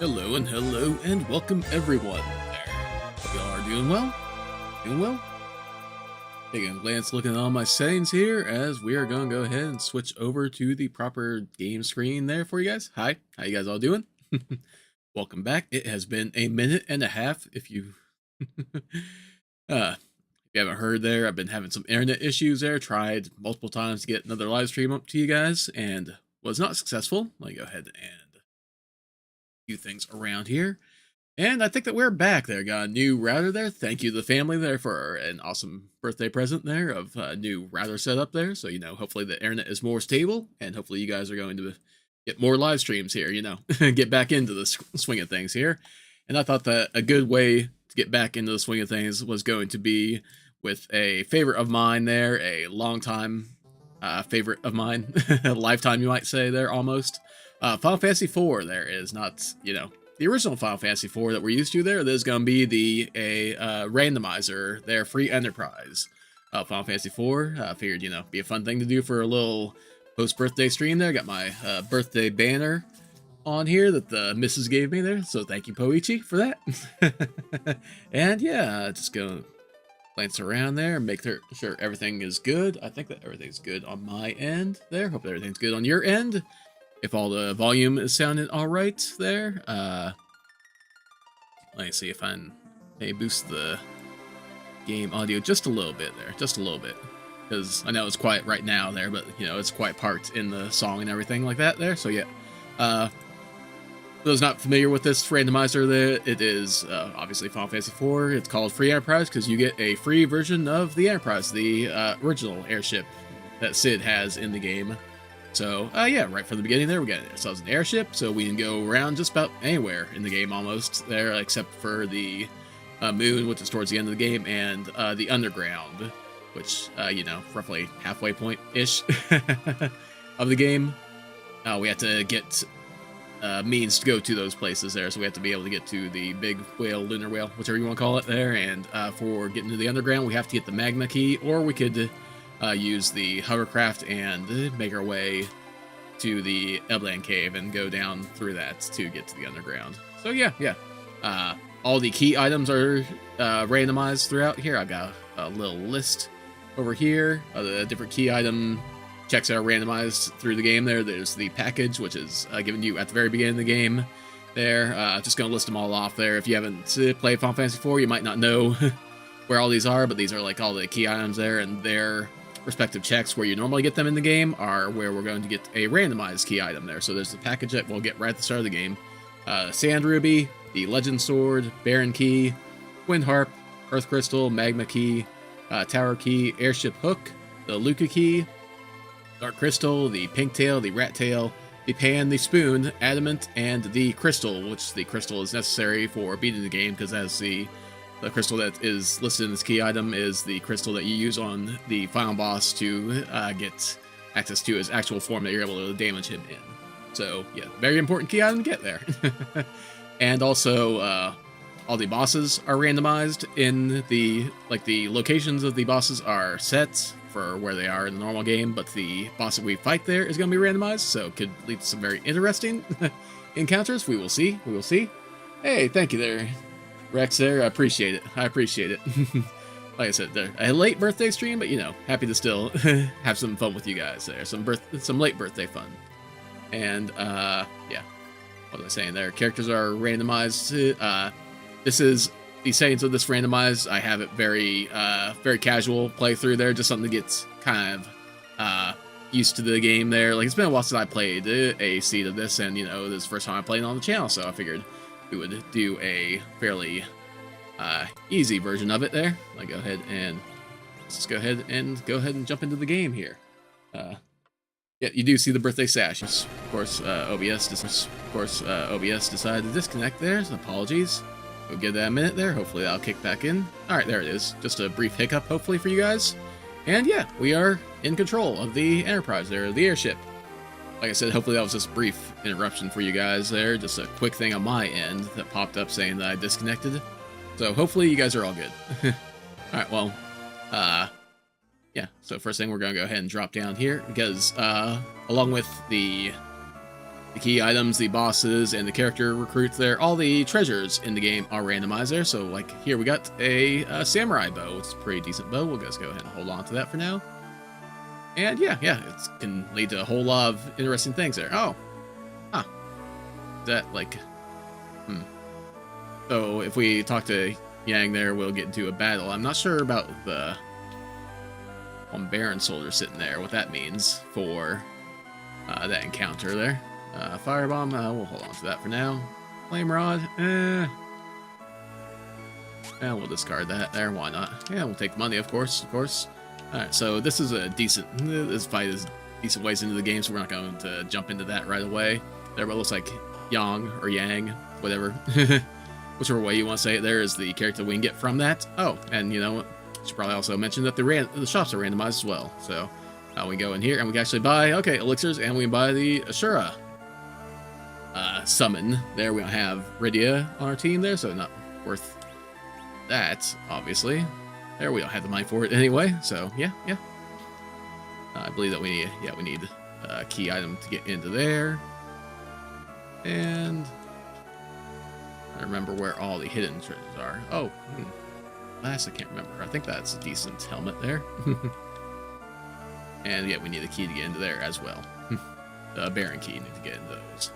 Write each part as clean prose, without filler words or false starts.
Hello and welcome everyone there. Hope y'all are doing well. Doing well? Taking a glance looking at all my settings here as we are going to go ahead and switch over to the proper game screen there for you guys. Hi, how you guys all doing? Welcome back. It has been a minute and a half if you if you haven't heard there, I've been having some internet issues there. Tried multiple times to get another live stream up to you guys and was not successful. Let me go ahead and few things around here. And I think that we're back there. Got a new router there. Thank you to the family there for an awesome birthday present there of a new router setup there. So, hopefully the internet is more stable and hopefully you guys are going to get more live streams here, get back into the swing of things here. And I thought that a good way to get back into the swing of things was going to be with a favorite of mine there, a long time favorite of mine, a lifetime you might say there almost. Final Fantasy 4 there is not, the original Final Fantasy 4 that we're used to there. There's going to be the randomizer there, free enterprise. Final Fantasy 4, figured, be a fun thing to do for a little post-birthday stream there. Got my birthday banner on here that the missus gave me there, so thank you, Poichi, for that. And yeah, just gonna glance around there and make sure everything is good. I think that everything's good on my end there. Hope everything's good on your end. If all the volume is sounding all right there. Let me see if I can maybe boost the game audio just a little bit there, just a little bit, because I know it's quiet right now there, but it's quiet part in the song and everything like that there. So yeah, for those not familiar with this randomizer, there it is obviously Final Fantasy 4. It's called Free Enterprise because you get a free version of the Enterprise, the original airship that Sid has in the game. So, yeah, right from the beginning there, we got ourselves an airship, so we can go around just about anywhere in the game almost there, except for the moon, which is towards the end of the game, and the underground, which, roughly halfway point-ish of the game. We have to get means to go to those places there, so we have to be able to get to the big whale, lunar whale, whichever you want to call it there, and for getting to the underground, we have to get the magma key, or we could use the hovercraft and make our way to the Eblan Cave and go down through that to get to the underground. So yeah. All the key items are randomized throughout here. I've got a little list over here of the different key item checks that are randomized through the game there. There's the package, which is given to you at the very beginning of the game there. Just going to list them all off there. If you haven't played Final Fantasy 4, you might not know where all these are, but these are like all the key items there, and they're respective checks where you normally get them in the game are where we're going to get a randomized key item there. So there's the package that we'll get right at the start of the game. Sand Ruby, the Legend Sword, Baron Key, Wind Harp, Earth Crystal, Magma Key, Tower Key, Airship Hook, the Luca Key, Dark Crystal, the Pink Tail, the Rat Tail, the Pan, the Spoon, Adamant, and the Crystal, which the Crystal is necessary for beating the game because as the crystal that is listed in this key item is the crystal that you use on the final boss to get access to his actual form that you're able to damage him in. So, yeah, very important key item to get there. And also, all the bosses are randomized in the locations of the bosses are set for where they are in the normal game, but the boss that we fight there is going to be randomized, so it could lead to some very interesting encounters. We will see. Hey, thank you there, Rex there, I appreciate it. Like I said, a late birthday stream, but happy to still have some fun with you guys there. Some late birthday fun. And yeah, what was I saying there? Characters are randomized. This is the settings of this randomized. I have it very casual playthrough there, just something to get kind of used to the game there. Like it's been a while since I played a seed of this, and this is the first time I played it on the channel, so I figured we would do a fairly easy version of it there. Let's go ahead and jump into the game here. Yeah, you do see the birthday sash. Of course, OBS decided to disconnect there, so apologies. We'll give that a minute there. Hopefully that'll kick back in. All right, there it is. Just a brief hiccup, hopefully, for you guys. And yeah, we are in control of the Enterprise there, the airship. Like I said, hopefully that was just a brief interruption for you guys there. Just a quick thing on my end that popped up saying that I disconnected. So hopefully you guys are all good. Alright, well, yeah, so first thing we're going to go ahead and drop down here because along with the The key items, the bosses, and the character recruits there, all the treasures in the game are randomizer. So, like, here we got a samurai bow. It's a pretty decent bow. We'll just go ahead and hold on to that for now. And yeah, it can lead to a whole lot of interesting things there. Oh, huh. That, like, So, if we talk to Yang there, we'll get into a battle. I'm not sure about the one Baron soldier sitting there, what that means for that encounter there. Firebomb, we'll hold on to that for now. Flame Rod, yeah, we'll discard that there, why not? Yeah, we'll take the money, of course. Alright, so this is this fight is decent ways into the game, so we're not going to jump into that right away. There, but it looks like Yang, or Yang, whatever, whichever way you want to say it there, is the character we can get from that. Oh, and you know what? I should probably also mention that the shops are randomized as well, so we go in here and we can actually buy, elixirs, and we can buy the Ashura summon. There we don't have Rydia on our team there, so not worth that, obviously. There, we don't have the money for it anyway, so yeah. I believe that we need a key item to get into there. And I remember where all the hidden treasures are. Oh, last I can't remember. I think that's a decent helmet there. And yeah, we need a key to get into there as well. The Baron key, need to get into those.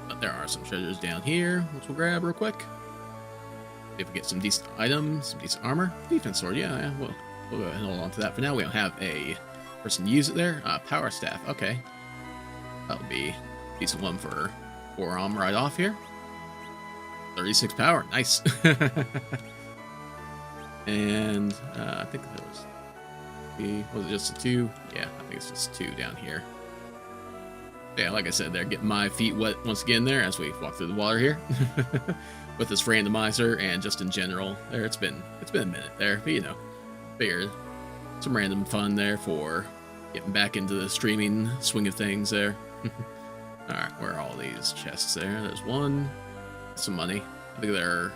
But there are some treasures down here, which we'll grab real quick. If we get some decent items, some decent armor. Defense sword, yeah, we'll go ahead and hold on to that for now. We don't have a person to use it there. Power staff, okay. That would be a decent one for forearm right off here. 36 power, nice. And I think there was it just a 2? Yeah, I think it's just 2 down here. Yeah, like I said, there, getting my feet wet once again there as we walk through the water here. With this randomizer and just in general there, it's been a minute there, but you know, figured some random fun there for getting back into the streaming swing of things there. Alright, where are all these chests there? There's one, some money. I think there are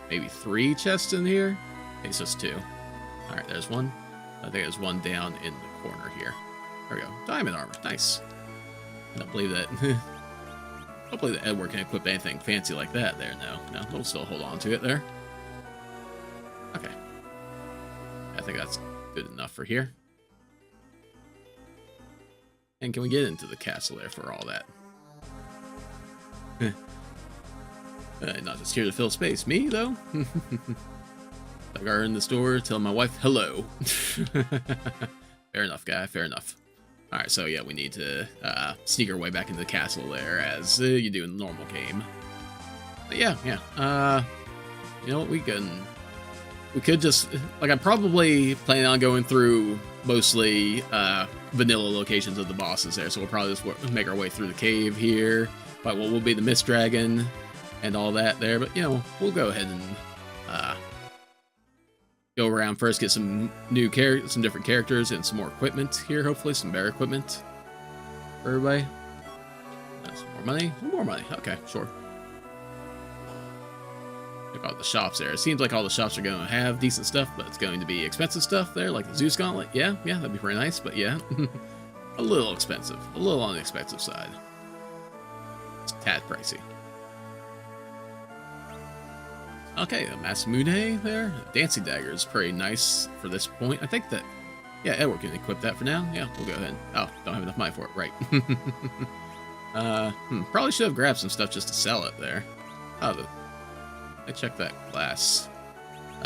maybe 3 chests in here. Okay, it's just 2. Alright, there's one. I think there's one down in the corner here. There we go. Diamond armor. Nice. I don't believe that. Hopefully that Edward can equip anything fancy like that there. No, we'll still hold on to it there. Okay. I think that's good enough for here. And can we get into the castle there for all that? Not just here to fill space. Me, though? I got her in the store telling my wife, hello. Fair enough, guy. Fair enough. Alright, so yeah, we need to sneak our way back into the castle there, as you do in the normal game. But yeah. You know what, we could just, like, I'm probably planning on going through mostly vanilla locations of the bosses there, so we'll probably just make our way through the cave here, but what will be the Mist Dragon and all that there, but you know, we'll go ahead and go around first, get some different characters and some more equipment here, hopefully some better equipment for everybody. Some more money, okay, sure. Check out the shops there. It seems like all the shops are going to have decent stuff, but it's going to be expensive stuff there, like the Zeus Gauntlet. Yeah, that'd be pretty nice, but yeah, a little expensive, a little on the expensive side. It's a tad pricey. Okay, a Masamune there. Dancing Dagger is pretty nice for this point. I think that, yeah, Edward can equip that for now. Yeah, we'll go ahead. Oh, don't have enough money for it, right. Probably should have grabbed some stuff just to sell it there. Oh, I checked that glass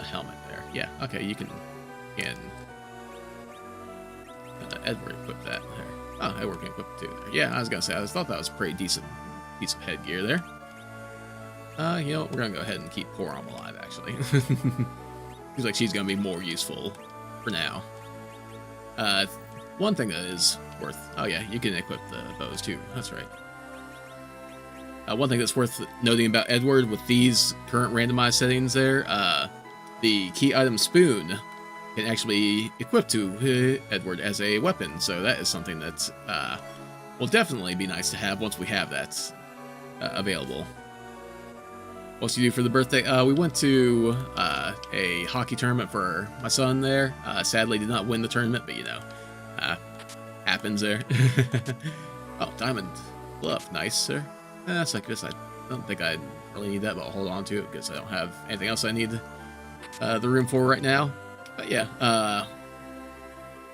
helmet there. Yeah, okay, you can Edward equip that there. Oh, Edward can equip it too there. Yeah, I was gonna say, I thought that was a pretty decent piece of headgear there. You know what, we're gonna go ahead and keep Porom alive, actually. Seems like she's gonna be more useful for now. One thing that is worth... Oh yeah, you can equip the bows too, that's right. One thing that's worth noting about Edward with these current randomized settings there, the key item Spoon can actually be equipped to Edward as a weapon, so that is something that will definitely be nice to have once we have that available. What you do for the birthday? We went to a hockey tournament for my son there. Sadly, did not win the tournament, but you know, happens there. Oh, diamond glove. Nice, sir. So I guess I don't think I really need that, but I'll hold on to it because I don't have anything else I need the room for right now. But yeah,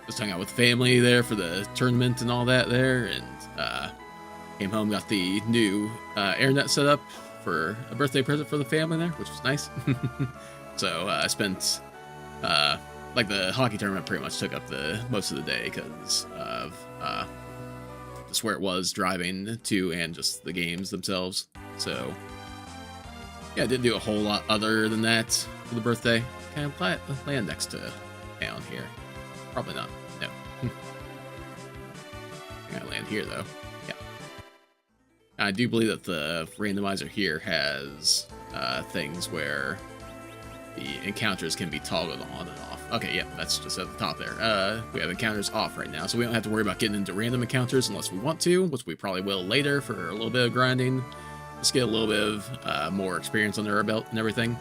just hung out with family there for the tournament and all that there, and came home, got the new internet set up for a birthday present for the family there, which was nice. So I spent like the hockey tournament pretty much took up the most of the day because of just where it was driving to and just the games themselves. So yeah, I didn't do a whole lot other than that for the birthday. Can I land next to town here? Probably not. No. I gotta land here though. Yeah. I do believe that the randomizer here has things where the encounters can be toggled on and off. Okay, yeah, that's just at the top there. We have encounters off right now, so we don't have to worry about getting into random encounters unless we want to, which we probably will later for a little bit of grinding. Just get a little bit of more experience under our belt and everything.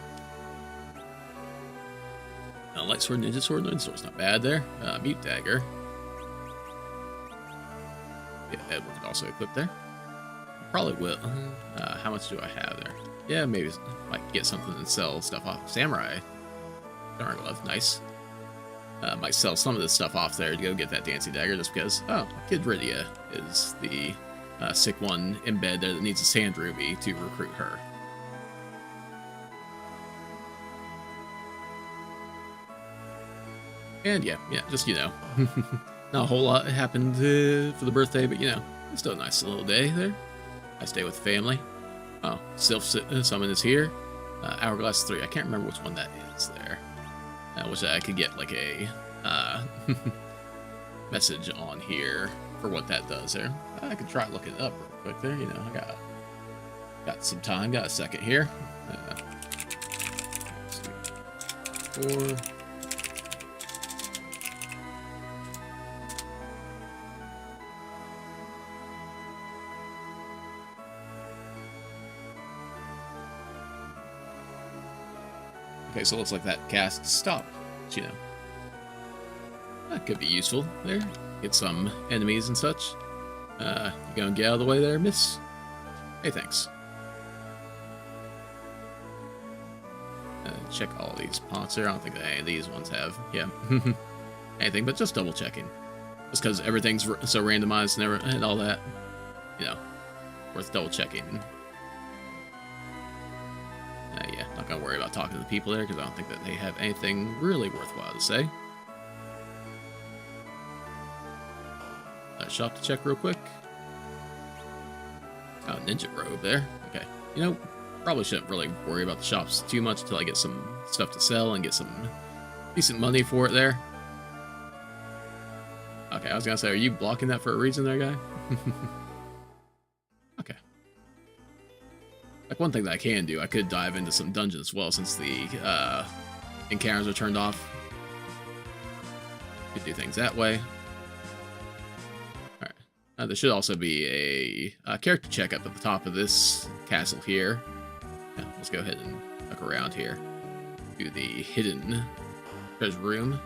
Light sword, ninja sword's not bad there. Mute dagger. Yeah, Edward could also equip there. Probably will. How much do I have there? Yeah, maybe might get something and sell stuff off. Samurai glove, nice. Might sell some of this stuff off there to go get that dancing dagger just because, oh, Kid Rydia is the sick one in bed there that needs a sand ruby to recruit her. And yeah, just, not a whole lot happened for the birthday, but, it's still a nice little day there. I stay with family. Oh, Self-Summon is here. Hourglass 3, I can't remember which one that is there. I wish I could get, like, a message on here for what that does there. I could try looking it up real quick there, I got some time, got a second here. 4... Okay, so it looks like that cast stopped, that could be useful there. Get some enemies and such. You gonna get out of the way there, miss? Hey, thanks. Check all these pots there. I don't think that any of these ones have, anything, but just double checking. Just because everything's so randomized and all that, worth double checking. Yeah, not gonna worry about talking to the people there because I don't think that they have anything really worthwhile to say. Shop to check real quick. Oh, ninja robe there. Okay, probably shouldn't really worry about the shops too much until I get some stuff to sell and get some decent money for it there. Okay, I was gonna say, are you blocking that for a reason there, guy? Okay. Like, one thing that I can do, I could dive into some dungeons as well, since the encounters are turned off. Could do things that way. Alright. There should also be a character check up at the top of this castle here. Yeah, let's go ahead and look around here. Do the hidden treasure room.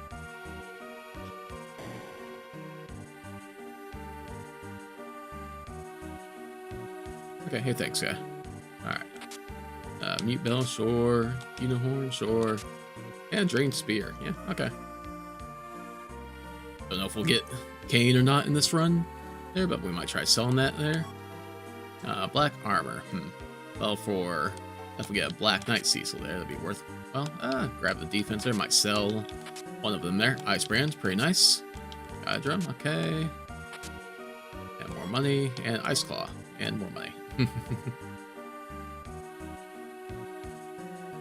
Okay, hey, thanks, guy. Alright. Mute bell, sure. Unicorn, sure. And drain spear. Yeah, okay. Don't know if we'll get Kane or not in this run there, but we might try selling that there. Black armor. Well, if we get a Black Knight Cecil there, that'd be worth. Well, grab the defense there. Might sell one of them there. Ice Brand's pretty nice. Drum, okay. And more money. And Ice Claw. And more money.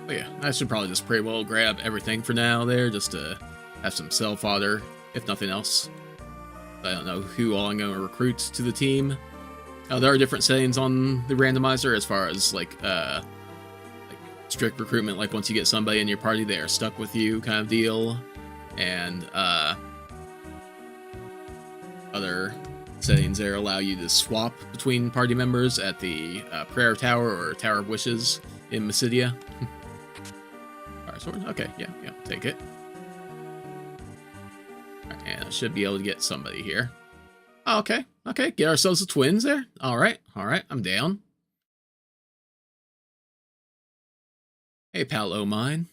But yeah, I should probably just pretty well grab everything for now there, just to have some sell fodder, if nothing else. I don't know who all I'm going to recruit to the team. There are different settings on the randomizer as far as, like strict recruitment, like once you get somebody in your party, they are stuck with you kind of deal. And other settings there allow you to swap between party members at the Prayer Tower or Tower of Wishes in Mysidia. Sword? Okay, yeah, take it. Right, and I should be able to get somebody here. Oh, okay, Okay, get ourselves the twins there. All right, I'm down. Hey, pal o' mine.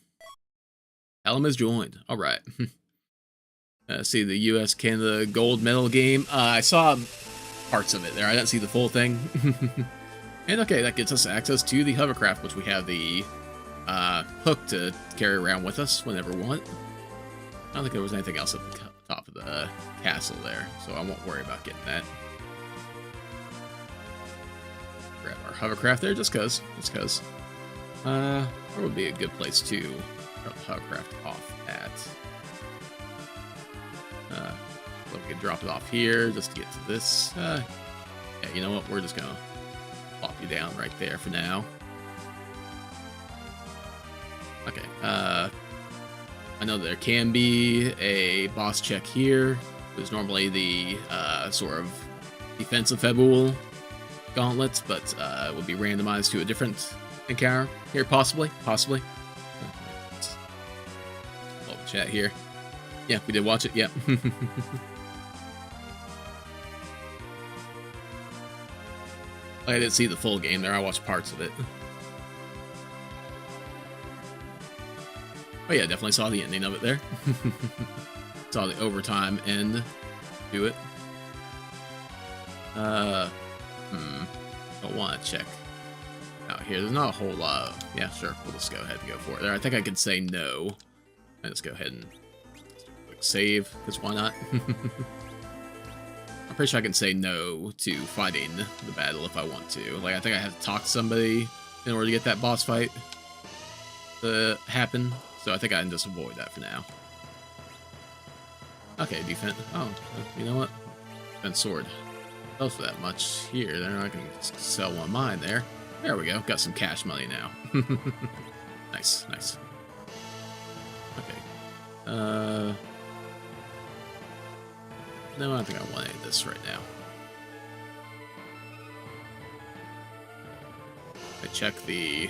Alum has joined. All right. See the U.S. Canada gold medal game. I saw parts of it there. I didn't see the full thing. And okay, that gets us access to the hovercraft, which we have the hook to carry around with us whenever we want. I don't think there was anything else at the top of the castle there, so I won't worry about getting that. Grab our hovercraft there, just cause. Where would be a good place to drop the hovercraft off at? So we can drop it off here just to get to this. Yeah, you know what? We're just gonna plop you down right there for now. Okay. I know there can be a boss check here. There's normally the sort of defensive Febul gauntlets, but it would be randomized to a different encounter here, possibly. Love the chat here. Yeah, we did watch it. Yeah. I didn't see the full game there. I watched parts of it. Oh yeah, definitely saw the ending of it there. Saw the overtime end to it. I want to check out here. There's not a whole lot of... Yeah, sure. We'll just go ahead and go for it there. I think I could say no. And just go ahead and quick save, because why not? I'm pretty sure I can say no to fighting the battle if I want to. Like, I think I have to talk to somebody in order to get that boss fight to happen. So I think I can just avoid that for now. Okay, defense. Oh, you know what? Defense sword. Sells for that much here. There, I can sell one of mine there. There we go. Got some cash money now. Nice. Okay. No, I don't think I want any of this right now. I check the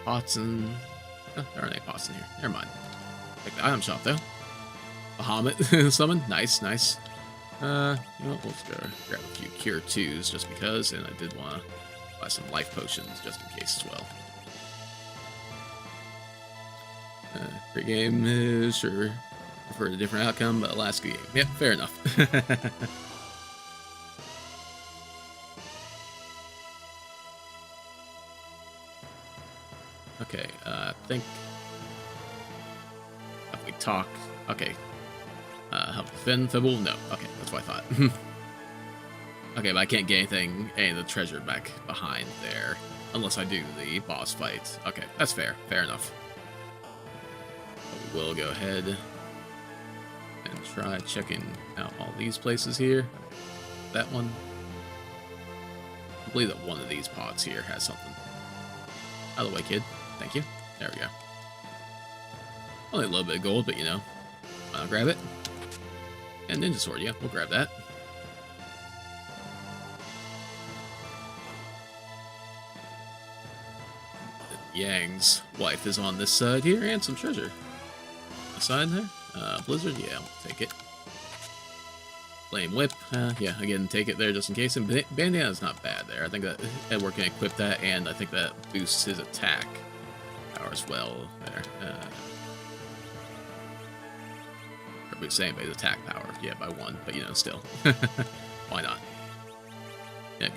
pots and... Oh, there aren't any pots in here. Never mind. Take the item shop, though. Bahamut summon. Nice. You know, we'll just go grab a few Cure 2s just because, and I did want to buy some life potions just in case as well. Pre-game, sure. Prefer a different outcome, but last game. Yep, fair enough. Okay, I think if we talk, okay. Help defend Fibble? No. Okay, that's what I thought. Okay, but I can't get any of the treasure back behind there unless I do the boss fight. Okay, that's fair. Fair enough. But we will go ahead and try checking out all these places here. That one. I believe that one of these pots here has something. Out of the way, kid. Thank you. There we go. Only a little bit of gold, but you know. I'll grab it. And ninja sword, yeah, we'll grab that. Yang's wife is on this side here, and some treasure. The side there. Blizzard, yeah, I'll take it. Flame whip, yeah, again, take it there just in case. And bandana's not bad there. I think that Edward can equip that, and I think that boosts his attack power as well there. Boost anybody's attack power, yeah, by 1, but you know, still. Why not? Yeah,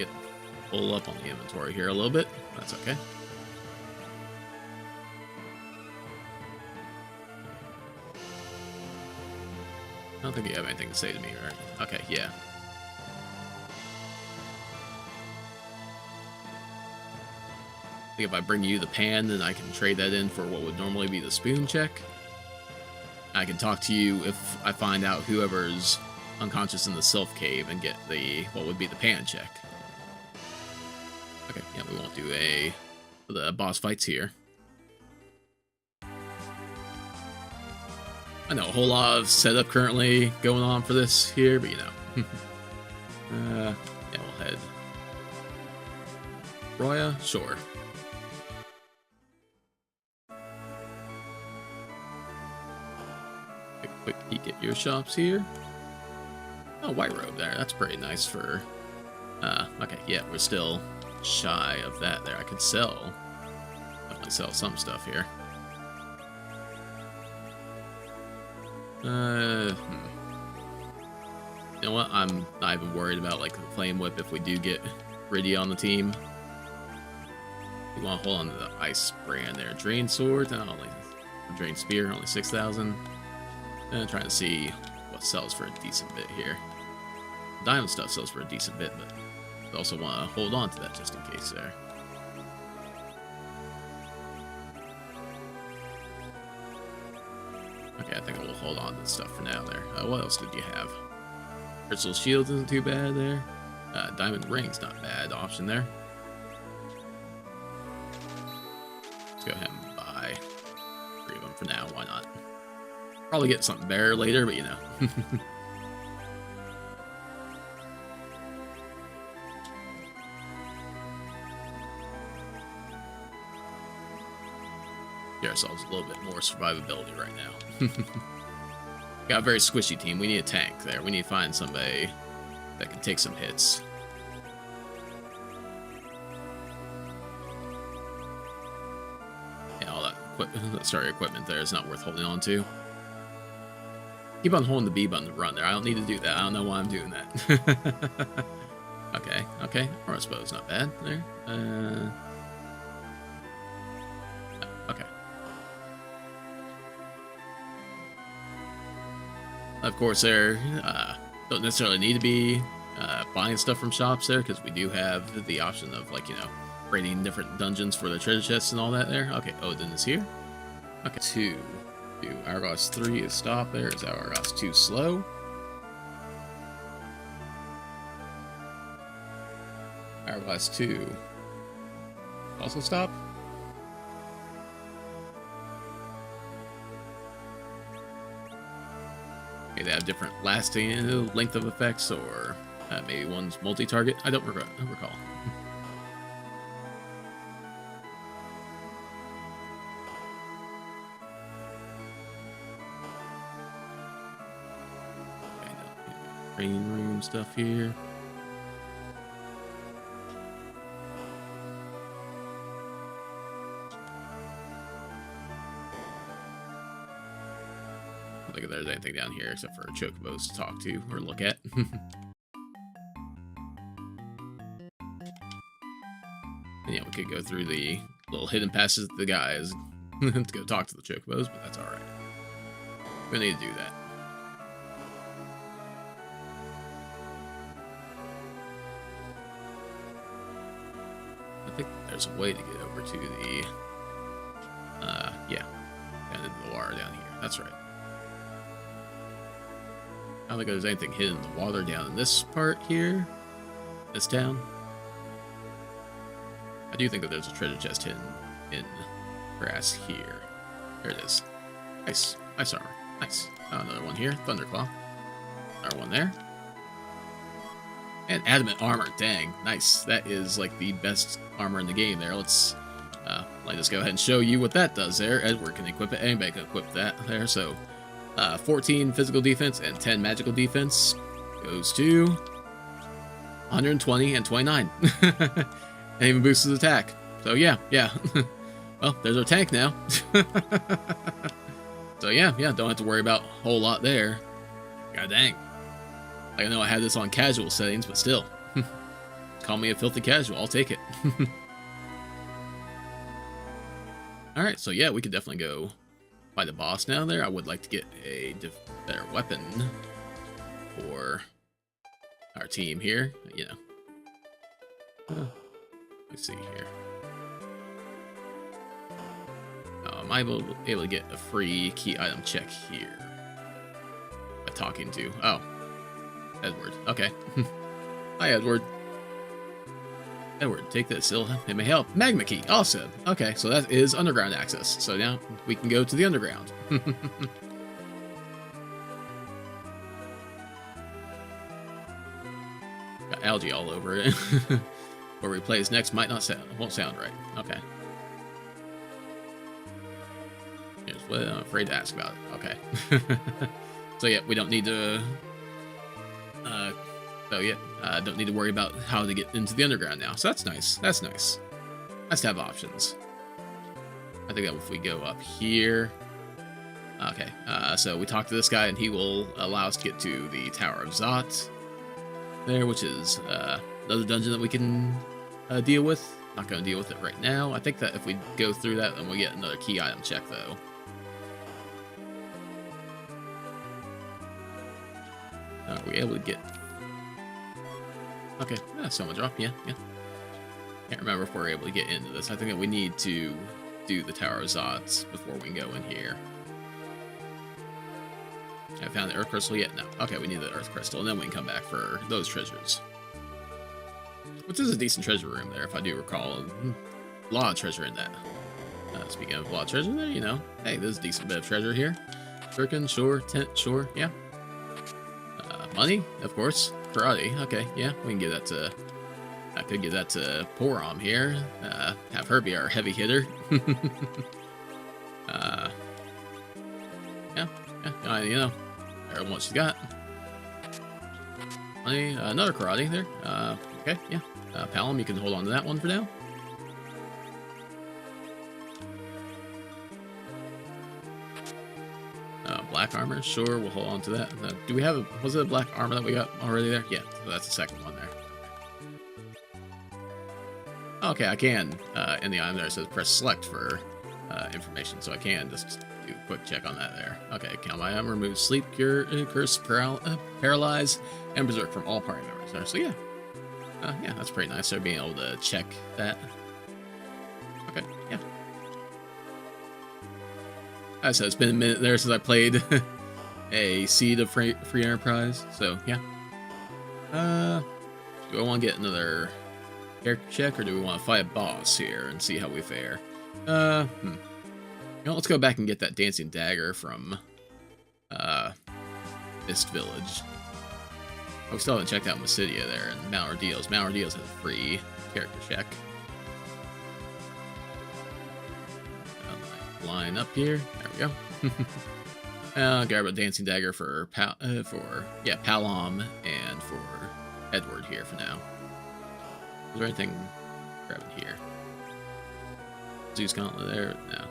pull up on the inventory here a little bit. That's okay. I don't think you have anything to say to me, right? Okay, yeah. I think if I bring you the pan, then I can trade that in for what would normally be the spoon check. I can talk to you if I find out whoever's unconscious in the Sylph Cave and get what would be the pan check. Okay, yeah, we won't do the boss fights here. I know a whole lot of setup currently going on for this here, but you know. Yeah, we'll head. Roya? Sure. Quick peek at your shops here. Oh, white robe there. That's pretty nice for... okay, yeah, we're still shy of that there. I could definitely sell some stuff here. You know what? I'm not even worried about, like, the flame whip if we do get Riddy on the team. You want to hold on to the ice brand there. Drain sword, drain spear, only 6,000. Trying to see what sells for a decent bit here. Diamond stuff sells for a decent bit, but I also want to hold on to that just in case there. Okay, I think I will hold on to this stuff for now there. What else did you have? Crystal shields isn't too bad there. Diamond rings, not bad option there. Let's go ahead and buy 3 of them for now, why not? Probably get something better later, but you know. Get ourselves a little bit more survivability right now. Got a very squishy team. We need a tank there. We need to find somebody that can take some hits. Yeah, all that equipment there is not worth holding on to. Keep on holding the B button to run there. I don't need to do that. I don't know why I'm doing that. Okay. Or I suppose not bad there. Okay. Of course, there don't necessarily need to be buying stuff from shops there, because we do have the option of, like, you know, raiding different dungeons for the treasure chests and all that there. Okay, Odin is here. Okay, 2. Hourglass 3 is stop there. Is Hourglass 2 slow? Hourglass 2 also stop? Okay, they have different lasting length of effects, or maybe one's multi-target. I don't recall. Training room stuff here. I don't think there's anything down here except for chocobos to talk to or look at. Yeah, we could go through the little hidden passages of the guys to go talk to the chocobos, but that's alright. We need to do that. I think there's a way to get over to the, yeah, down into the water down here. That's right. I don't think there's anything hidden in the water down in this part here, this town. I do think that there's a treasure chest hidden in grass here. There it is. Nice. Ice armor. Nice. Oh, another one here. Thunderclaw. Another one there. And adamant armor. Dang. Nice. That is like the best armor in the game there. Let's just go ahead and show you what that does there. Edward can equip it. Anybody can equip that there. So 14 physical defense and 10 magical defense goes to 120 and 29. And even boosts his attack. So yeah. Well, there's our tank now. So yeah, don't have to worry about a whole lot there. God dang. I know I had this on casual settings, but still. Call me a filthy casual, I'll take it. Alright, so yeah, we could definitely go fight the boss now there. I would like to get a better weapon for our team here, you know. Let's see here. Am I able to get a free key item check here? By talking to... Oh. Edward. Okay. Hi, Edward. Edward, take this. It may help. Magma key. Awesome. Okay, so that is underground access. So now we can go to the underground. Got algae all over it. Where we plays next won't sound right. Okay. Here's what I'm afraid to ask about it. Okay. So yeah, we don't need to So yeah, don't need to worry about how to get into the underground now. So that's nice. That's nice. Nice to have options. I think that if we go up here... Okay, so we talked to this guy, and he will allow us to get to the Tower of Zot there, which is another dungeon that we can deal with. Not going to deal with it right now. I think that if we go through that, then we'll get another key item check, though. Are we able to get... Okay, someone drop, yeah. Can't remember if we're able to get into this. I think that we need to do the Tower of Zots before we can go in here. I found the Earth Crystal yet? No. Okay, we need the Earth Crystal, and then we can come back for those treasures. Which is a decent treasure room there, if I do recall. A lot of treasure in that. Speaking of a lot of treasure there, you know. Hey, there's a decent bit of treasure here. Firkin, sure. Tent, sure. Yeah. Money, of course. Karate. Okay, yeah. We can give that to... I could give that to Porom here. Have her be our heavy hitter. Yeah, you know. What she's got. Money, another karate there. Okay, yeah. Palom, you can hold on to that one for now. Black armor, sure, we'll hold on to that. Do we have was it a black armor that we got already there? Yeah, so that's the second one there. Okay, I can, in the item there, it says press select for information, so I can just do a quick check on that there. Okay, count my item, remove sleep, cure, curse, paralyze, and berserk from all party members there. So yeah, yeah, that's pretty nice. So being able to check that. Okay, yeah. So it's been a minute there since I played a Seed of Free Enterprise. So yeah. Do I want to get another character check, or do we want to fight a boss here and see how we fare? You know, let's go back and get that dancing dagger from Mist Village. Oh, we still haven't checked out Mysidia there, and Mount Ordeals. Mount Ordeals has a free character check. Line up here. There we go. I'll grab a dancing dagger for Palom and for Edward here for now. Is there anything grabbing here? Zeus Gauntlet there? No.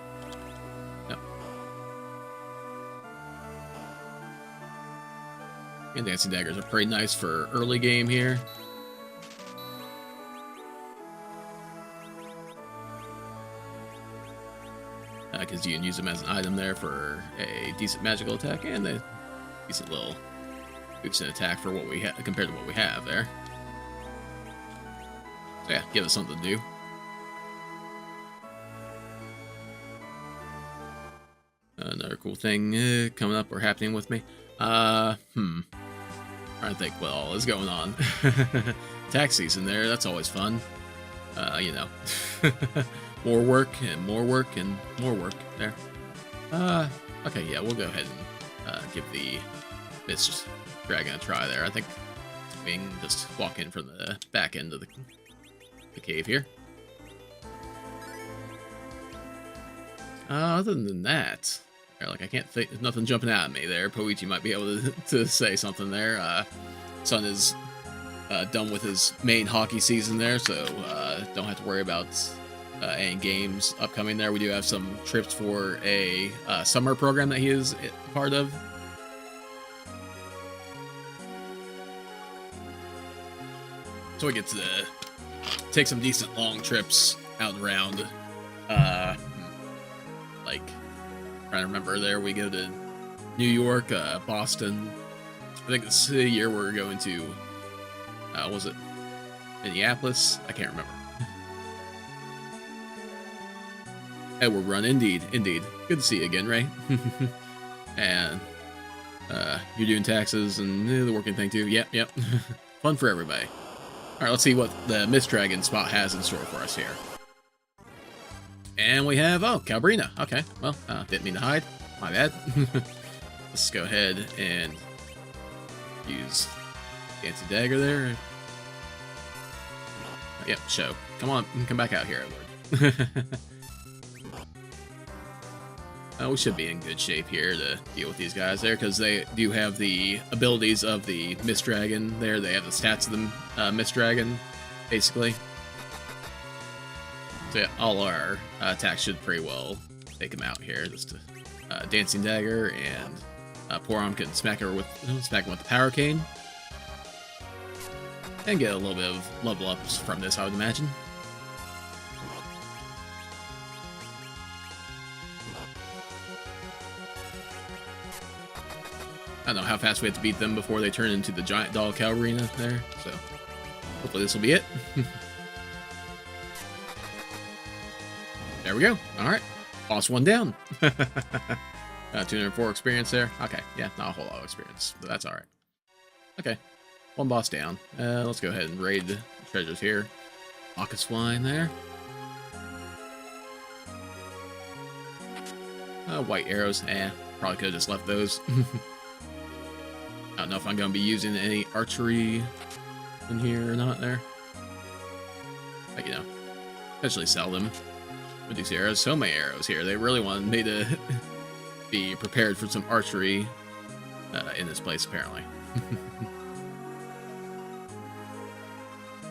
No. And dancing daggers are pretty nice for early game here. Because you can use them as an item there for a decent magical attack and a decent little boost in attack for what we have compared to what we have there. So yeah, give us something to do. Another cool thing coming up or happening with me. Trying to think what all is going on. Tax season there, that's always fun. You know. More work and more work and more work there. Okay, yeah, we'll go ahead and give the Mist Dragon a try there. I think we can just walk in from the back end of the cave here. Other than that, like I can't think, there's nothing jumping out at me there. Poichi might be able to say something there. Son is done with his main hockey season there, so don't have to worry about any games upcoming there. We do have some trips for a summer program that he is part of. So we get to take some decent long trips out and around. Like, trying to remember there, we go to New York, Boston. I think this is the year we're going to, was it Minneapolis? I can't remember. Edward Run, indeed. Good to see you again, Ray. And you're doing taxes and the working thing too. Yep. Fun for everybody. All right, let's see what the Mist Dragon spot has in store for us here. And we have, Calbrina. Okay, well, didn't mean to hide. My bad. Let's go ahead and use Dancing Dagger there. Yep, show. Come on, come back out here, Edward. We should be in good shape here to deal with these guys there, because they do have the abilities of the Mist Dragon there. They have the stats of the Mist Dragon, basically. So yeah, all our attacks should pretty well take him out here. Just a Dancing Dagger, and Poor Arm can smack him with the Power Cane. And get a little bit of level ups from this, I would imagine. I don't know how fast we have to beat them before they turn into the giant doll cow arena there, so hopefully this will be it. There we go. Alright. Boss one down. 204 experience there. Okay, yeah, not a whole lot of experience, but that's alright. Okay, one boss down. Let's go ahead and raid the treasures here. Pocket Swine there. White arrows. Probably could have just left those. I don't know if I'm going to be using any archery in here or not there. But, you know, eventually sell them with these arrows. So many arrows here. They really wanted me to be prepared for some archery in this place, apparently.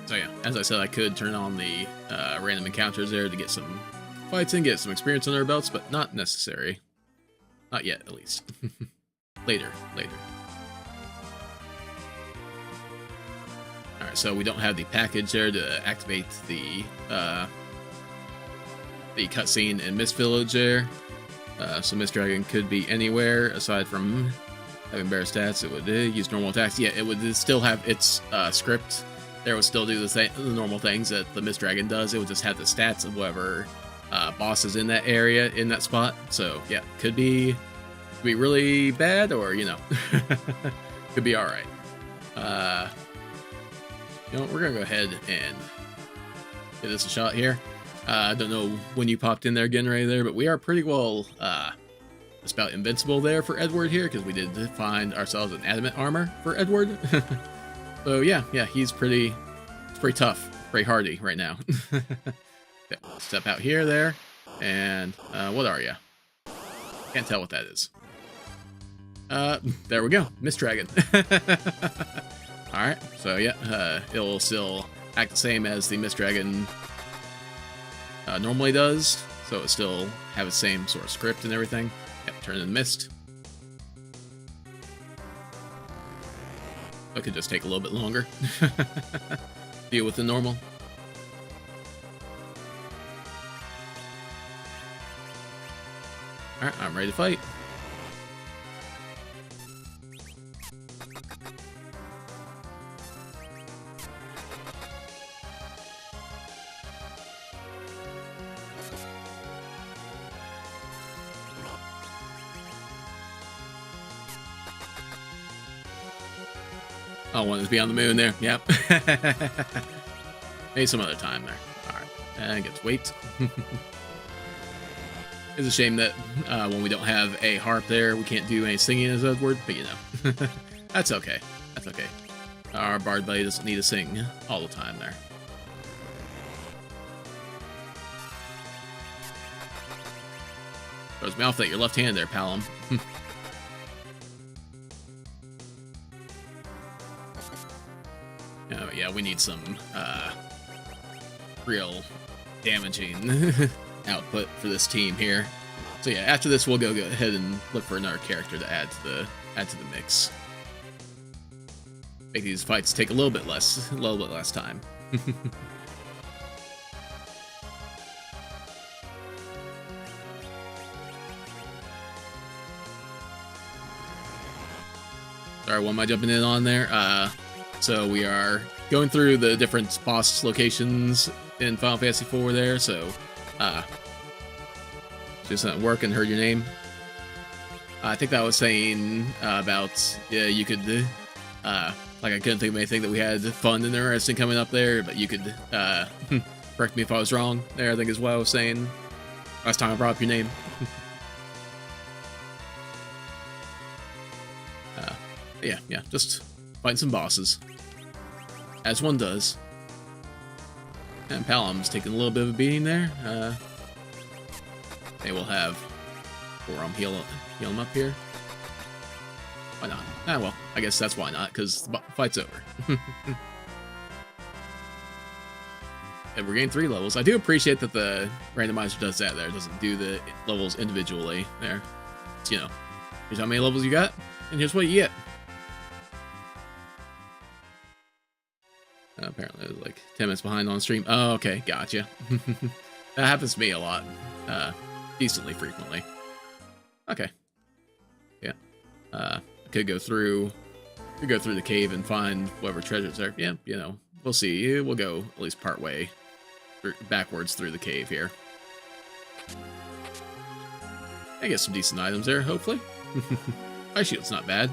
So yeah, as I said, I could turn on the random encounters there to get some fights and get some experience under our belts, but not necessary. Not yet, at least. Later. Alright, so we don't have the package there to activate the cutscene in Mist Village there. So Mist Dragon could be anywhere aside from having better stats. It would use normal attacks. Yeah, it would still have its script. There would still do the normal things that the Mist Dragon does. It would just have the stats of whatever bosses in that area, in that spot. So yeah, could be really bad, or you know, could be all right. You know, we're gonna go ahead and give this a shot here. I don't know when you popped in there again, right there, but we are pretty well just about invincible there for Edward here, because we did find ourselves an adamant armor for Edward. So yeah, he's pretty tough, pretty hardy right now. Okay, step out here, there, and what are you? Can't tell what that is. There we go, Mist Dragon. Alright, so yeah, it'll still act the same as the Mist Dragon normally does, so it'll still have the same sort of script and everything. Yep, turn into mist. It could just take a little bit longer. Deal with the normal. Alright, I'm ready to fight. Oh, wanted to be on the moon there. Yep. Maybe some other time there. Alright. And gets weight. It's a shame that when we don't have a harp there, we can't do any singing as Edward, but you know. That's okay. That's okay. Our bard buddy doesn't need to sing all the time there. Throws me off that your left hand there, Palom. Oh, yeah, we need some real damaging output for this team here. So yeah, after this we'll go ahead and look for another character to add to the mix. Make these fights take a little bit less time. Sorry, what am I jumping in on there? So we are going through the different boss locations in Final Fantasy IV there, so just not work and heard your name. I think that was saying about, yeah, you could, like I couldn't think of anything that we had fun and interesting coming up there, but you could correct me if I was wrong there, I think is what I was saying last time I brought up your name. Yeah, just find some bosses. As one does. And Palom's taking a little bit of a beating there. They will have Or I'm heal him up here. Why not? Ah, well, I guess that's why not, because the fight's over. And we're getting 3 levels. I do appreciate that the randomizer does that there. It doesn't do the levels individually there. It's, you know, here's how many levels you got, and here's what you get. Apparently, it was like 10 minutes behind on stream. Oh, okay, gotcha. That happens to me a lot. Decently frequently. Okay. Yeah. Could go through the cave and find whatever treasures there. Yeah, you know, we'll see. We'll go at least part way backwards through the cave here. I get some decent items there, hopefully. My shield's not bad.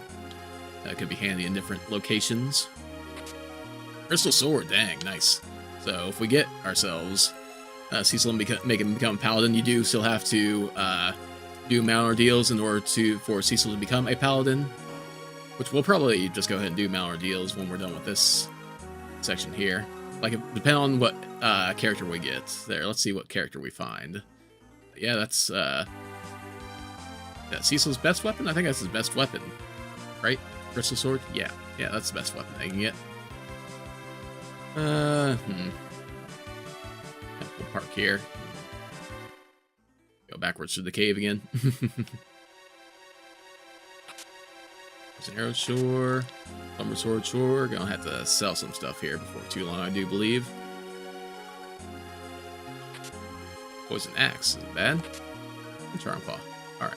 That could be handy in different locations. Crystal sword, dang, nice. So if we get ourselves Cecil and make him become a paladin, you do still have to do mount ordeals in order for Cecil to become a paladin, which we'll probably just go ahead and do mount ordeals when we're done with this section here. Like, depending on what character we get. There, let's see what character we find. Yeah, that's Cecil's best weapon? I think that's his best weapon, right? Crystal sword? Yeah, that's the best weapon I can get. We'll park here. Go backwards through the cave again. There's an arrow shore. Lumber sword shore. Gonna have to sell some stuff here before too long, I do believe. Poison axe. Isn't bad. And charm claw. Alright.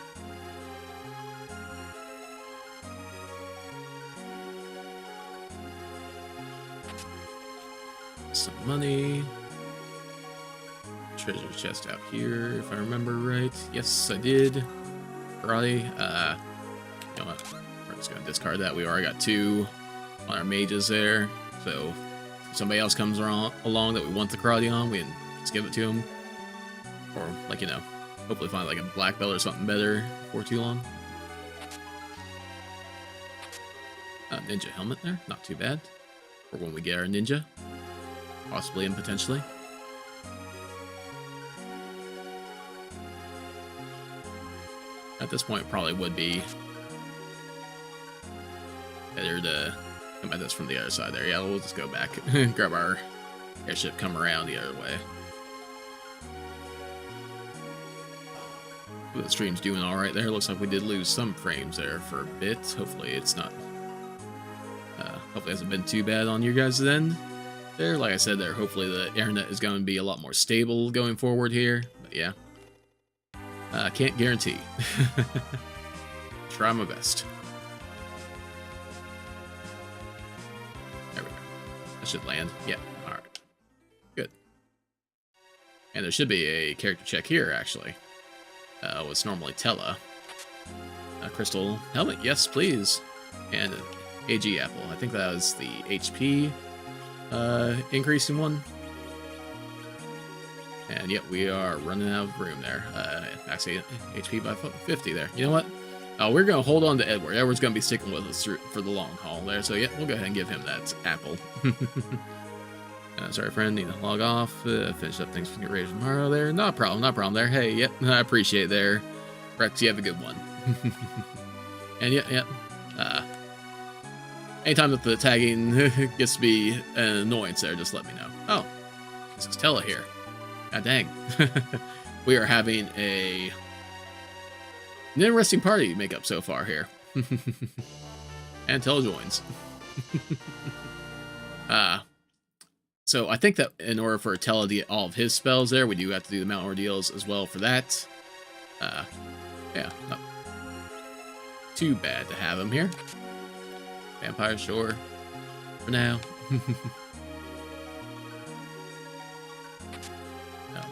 Some money. Treasure chest out here, if I remember right. Yes, I did. Karate. You know what? We're just gonna discard that. We already got 2 on our mages there. So if somebody else comes along that we want the karate on, we can just give it to them. Or, like, you know, hopefully find like a black belt or something better before too long. Ninja helmet there, not too bad. For when we get our ninja. Possibly and potentially. At this point, it probably would be better to come at this from the other side there. Yeah, we'll just go back, grab our airship, come around the other way. The stream's doing all right there. Looks like we did lose some frames there for a bit. Hopefully it's not, hopefully it hasn't been too bad on your guys' end there. Like I said there, hopefully the internet is going to be a lot more stable going forward here. But yeah. Can't guarantee. Try my best. There we go. That should land. Yeah, alright. Good. And there should be a character check here, actually. What's normally Tella. Crystal helmet, yes, please. And an AG apple. I think that was the HP increasing one. And yet we are running out of room there. Actually, HP by 50 there. You know what? We're going to hold on to Edward. Edward's going to be sticking with us for the long haul there. So yeah, we'll go ahead and give him that apple. Sorry, friend. Need to log off. Finish up things for your raid tomorrow there. Not a problem there. Hey, yep, I appreciate it there. Rex, you have a good one. And yeah. Anytime that the tagging gets to be an annoyance there, just let me know. Oh, this is Tella here. God dang. We are having an interesting party makeup so far here. And Tella joins. So I think that in order for Tella to get all of his spells there, we do have to do the mount ordeals as well for that. Yeah, not too bad to have him here. Vampire, sure. For now.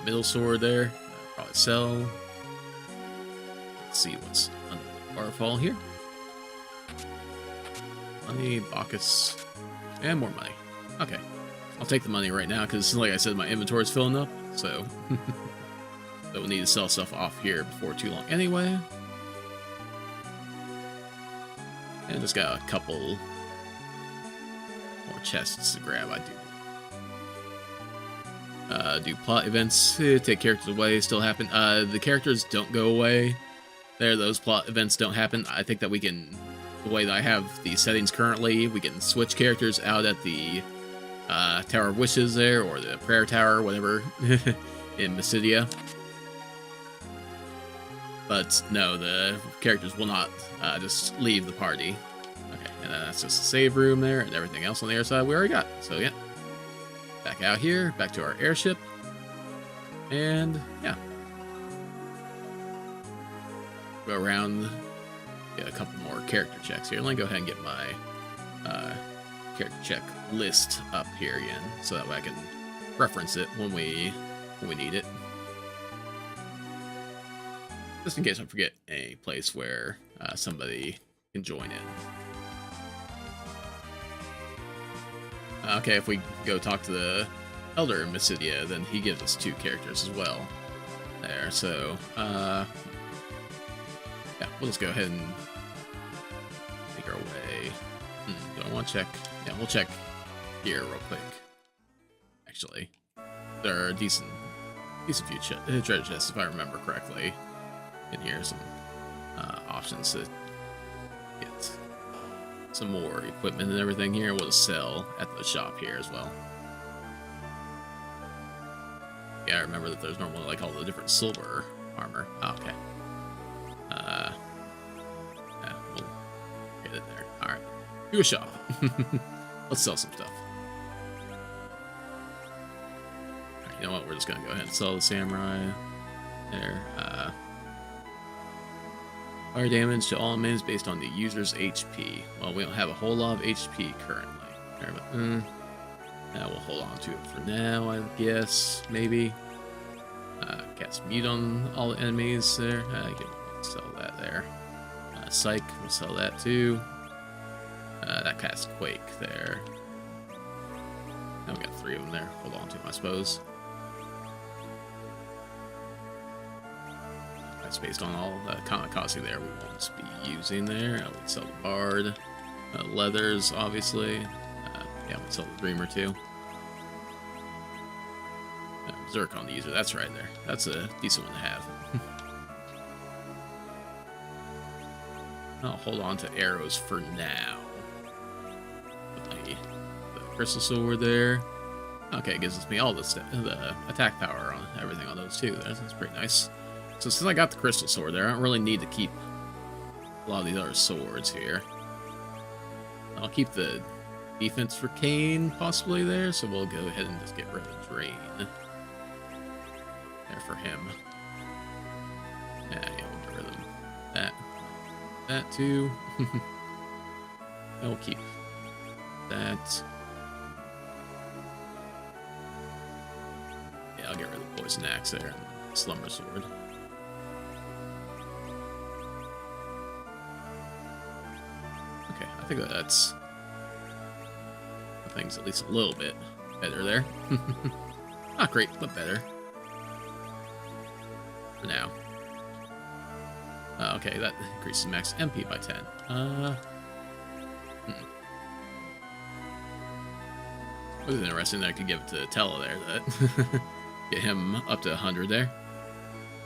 Middle sword there. Probably sell. Let's see what's under the waterfall here. Money, Bacchus, and more money. Okay. I'll take the money right now because, like I said, my inventory is filling up. So, we'll need to sell stuff off here before too long anyway. And just got a couple more chests to grab, I do. Do plot events, take characters away, still happen. The characters don't go away those plot events don't happen. I think that we can, the way that I have the settings currently, we can switch characters out at the Tower of Wishes there, or the Prayer Tower, whatever, in Mysidia. But no, the characters will not just leave the party. Okay, and then that's just a save room there, and everything else on the air side we already got. So yeah, back out here, back to our airship, and yeah, go around, get a couple more character checks here. Let me go ahead and get my character check list up here again, so that way I can reference it when we need it. Just in case I forget a place where somebody can join in. Okay, if we go talk to the Elder in Mysidia, then he gives us 2 characters as well. There, so, yeah, we'll just go ahead and make our way. Do I want to check? Yeah, we'll check here real quick. Actually, there are a decent few treasure chests, if I remember correctly. In here, some options to get some more equipment and everything here. We'll just sell at the shop here as well. Yeah, I remember that there's normally like all the different silver armor. Oh, okay. Yeah, we'll get it there. All right, do a shop. Let's sell some stuff. All right, you know what? We're just gonna go ahead and sell the samurai there. Fire damage to all enemies based on the user's HP. Well, we don't have a whole lot of HP currently. There, but, yeah, we'll hold on to it for now, I guess. Maybe. Cast mute on all the enemies there. You can sell that there. Psych, we'll sell that too. That casts Quake there. Now we got 3 of them there. Hold on to them, I suppose. That's based on all the kamikaze there we won't be using there. We'll sell the Bard. Leathers, obviously. Yeah, we'll sell the Dreamer too. Berserk on the user, that's right there. That's a decent one to have. I'll hold on to arrows for now. The crystal sword there. Okay, it gives me all the attack power on everything on those too. That's pretty nice. So since I got the crystal sword there, I don't really need to keep a lot of these other swords here. I'll keep the defense for Kane possibly there, so we'll go ahead and just get rid of Drain there for him. Yeah, we'll get rid of that. That too. I'll keep that. Yeah, I'll get rid of the poison axe there and slumber sword. Okay, I think that's things at least a little bit better there. Not great, but better. For now. Okay, that increases max MP by 10. It was interesting that I could give it to Tella there, that get him up to 100 there.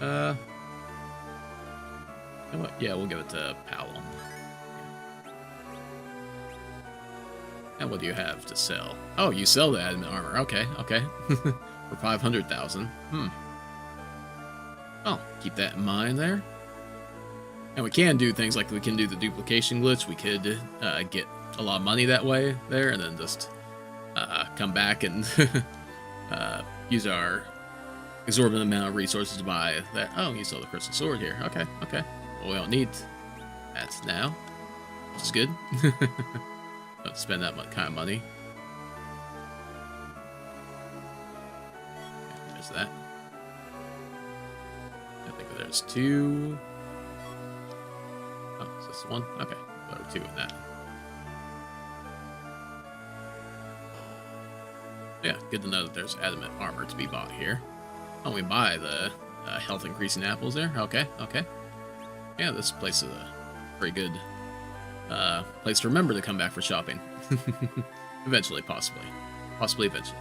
You know what? Yeah, we'll give it to Palom. And what do you have to sell? Oh, you sell the adamant armor. Okay, okay. For 500,000. Oh, keep that in mind there. And we can do things like we can do the duplication glitch. We could get a lot of money that way there, and then just come back and use our exorbitant amount of resources to buy that. Oh, you sell the crystal sword here. Okay, okay. Well, we don't need that now, which is good. Don't spend that much kind of money. Okay, there's that. I think there's 2. Oh, is this 1? Okay, there are 2 in that. Yeah, good to know that there's adamant armor to be bought here. Oh, we buy the health increasing apples there. Okay, okay. Yeah, this place is a pretty good place to remember to come back for shopping. Eventually, possibly. Possibly eventually.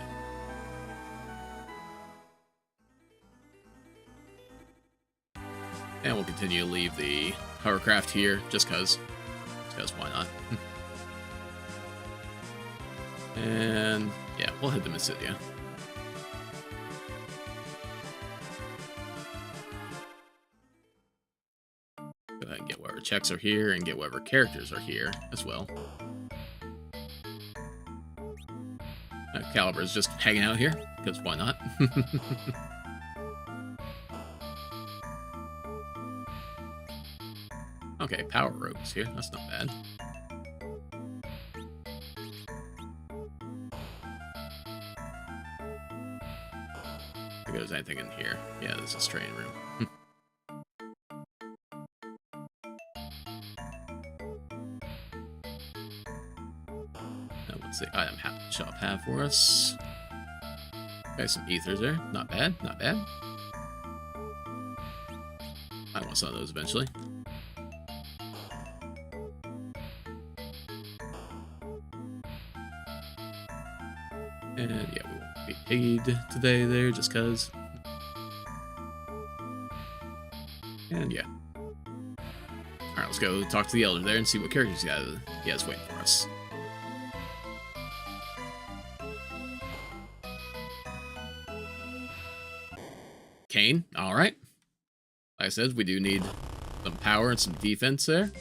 And we'll continue to leave the hovercraft here, just cause why not? And yeah, we'll head to Mysidia. Go ahead and get whatever checks are here, and get whatever characters are here as well. Calibur's just hanging out here, because why not? Okay, Power Rogue is here. That's not bad. If there's anything in here. Yeah, there's a training room. What's the item shop have for us? Okay, some ethers there. Not bad, not bad. I want some of those eventually. And yeah, we won't be paid today there just cause. And yeah. Alright, let's go talk to the Elder there and see what characters he has waiting for us. Kane, alright. Like I said, we do need some power and some defense there.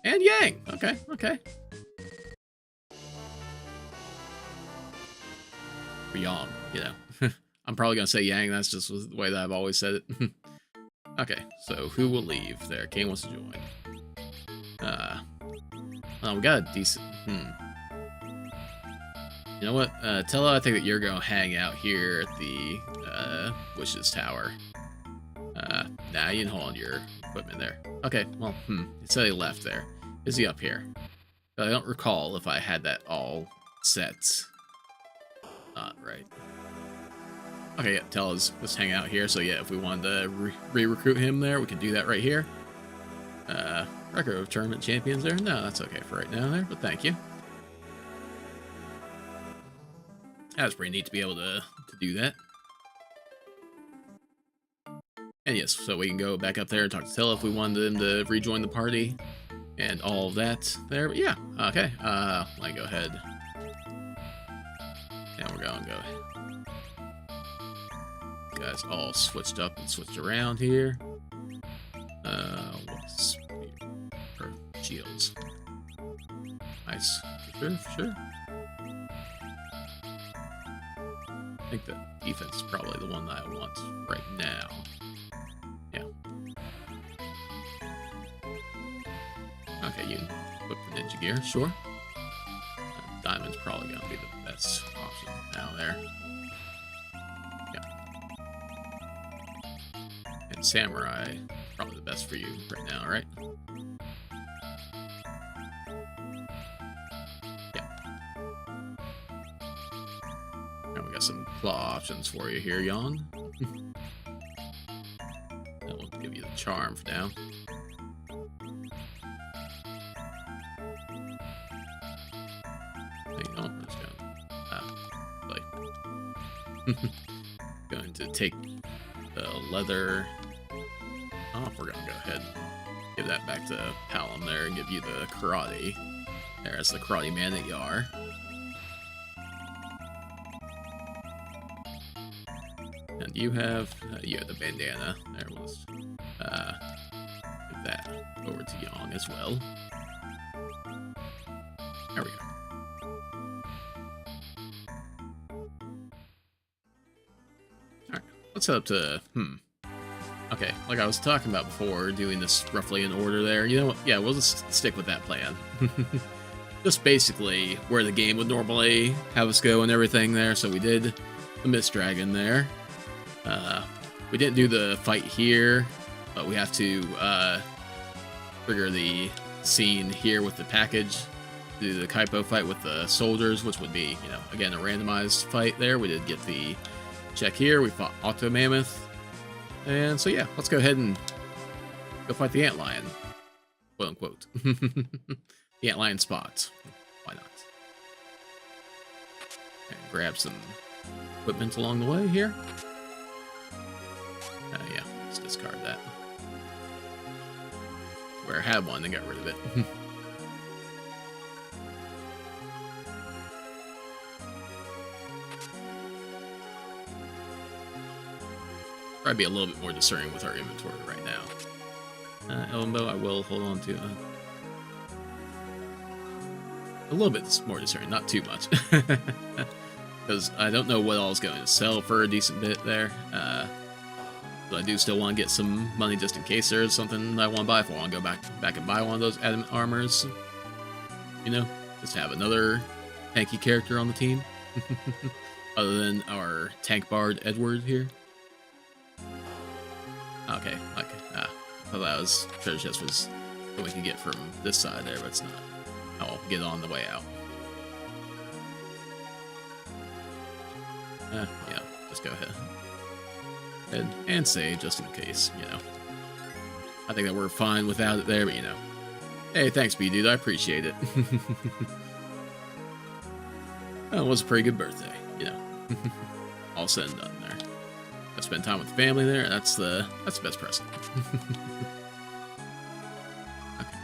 And Yang! Okay, okay. Or Yang, you know. I'm probably gonna say Yang, that's just the way that I've always said it. Okay, so who will leave there? Kane wants to join. Oh, we got a decent... You know what? Tella, I think that you're gonna hang out here at the Wishes Tower. Nah, you can hold on to your equipment there. Okay, well, it said he left there. Is he up here? I don't recall if I had that all set. Not right. Okay, yeah, Tella's just hang out here, so yeah, if we wanted to re-recruit him there, we can do that right here. Record of tournament champions there? No, that's okay for right now there, but thank you. That's pretty neat to be able to do that. And yes, so we can go back up there and talk to Tella if we wanted him to rejoin the party. And all of that there. But yeah, okay. Let me go ahead. And we're going to go. Guys all switched up and switched around here. What's for shields? Nice. For sure. I think the defense is probably the one that I want right now. Yeah. Okay, you can equip the ninja gear, sure. Diamond's probably going to be the best option now there. Yeah. And Samurai, probably the best for you right now, right? We got some claw options for you here, Yang. That will give you the charm for now. Hang on, we're just going going to take the leather off. We're gonna go ahead and give that back to Palom there and give you the karate. There's the karate man that you are. And you have the bandana. There was give that over to Yang as well. There we go. Alright, let's head up to okay, like I was talking about before, doing this roughly in order there. You know what? Yeah, we'll just stick with that plan. Just basically where the game would normally have us go and everything there. So we did the Mist Dragon there. We didn't do the fight here, but we have to trigger the scene here with the package, do the Kaipo fight with the soldiers, which would be, you know, again, a randomized fight there. We did get the check here. We fought Octo Mammoth. And so, yeah, let's go ahead and go fight the Antlion, quote unquote. The Antlion spot. Why not? And grab some equipment along the way here. Yeah, let's discard that. where I had one and got rid of it. Probably be a little bit more discerning with our inventory right now. Elbow, I will hold on to a little bit more discerning, not too much. Because I don't know what all is going to sell for a decent bit there. But I do still want to get some money just in case there's something I want to buy. If I want to go back and buy one of those adamant armors, you know, just have another tanky character on the team, other than our tank bard Edward here. Okay, like I thought that was treasure chest was what we could get from this side there, but it's not. I'll get it on the way out. Yeah, just go ahead. And save just in case, you know. I think that we're fine without it there, but you know. Hey, thanks, B-Dude, I appreciate it. Well, it was a pretty good birthday, you know. All said and done there. I spent time with the family there, that's the best present. Okay.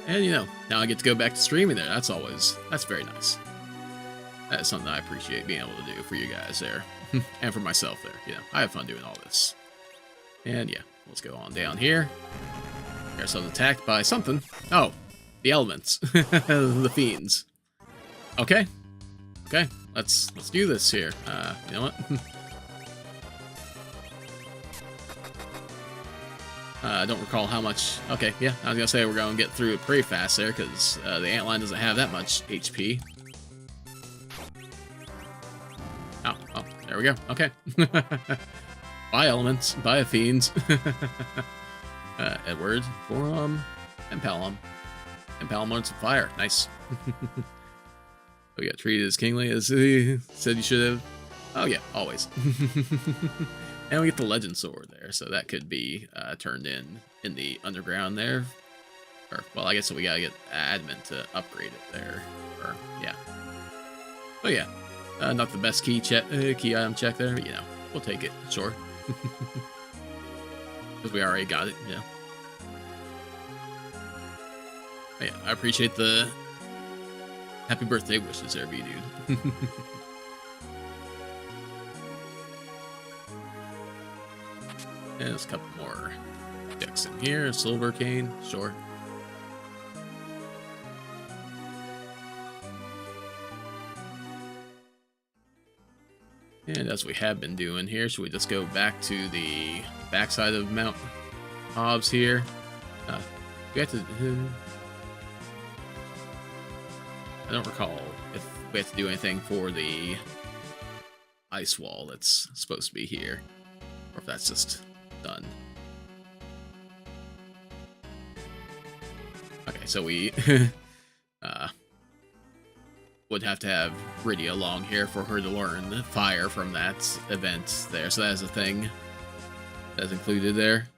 And you know, now I get to go back to streaming there, that's very nice. That is something I appreciate being able to do for you guys there. And for myself there, you know, I have fun doing all this. And yeah, let's go on down here. Get ourselves attacked by something. Oh, the elements. The fiends. Okay. Okay, let's do this here. You know what? I don't recall how much. Okay, yeah, I was gonna say we're gonna get through it pretty fast there, because the antlion doesn't have that much HP. Oh, there we go. Okay. Bye, elements. Bye, fiends. Edward, Forum, and Palom. And Palom learned some fire. Nice. We got treated as kingly as he said you should have. Oh, yeah, always. And we get the legend sword there, so that could be turned in the underground there. Or, well, I guess we gotta get admin to upgrade it there. Or, yeah. Oh, yeah. Not the best key item check there, but, you know, we'll take it, sure. Because we already got it, yeah. Oh, yeah, I appreciate the happy birthday wishes there, B-Dude. And there's a couple more decks in here. Silver cane, sure. And as we have been doing here, should we just go back to the backside of Mount Hobbs here? We have to... I don't recall if we have to do anything for the ice wall that's supposed to be here, or if that's just done. Okay, so we would have to have Rydia along here for her to learn the fire from that event there. So that is a thing that's included there.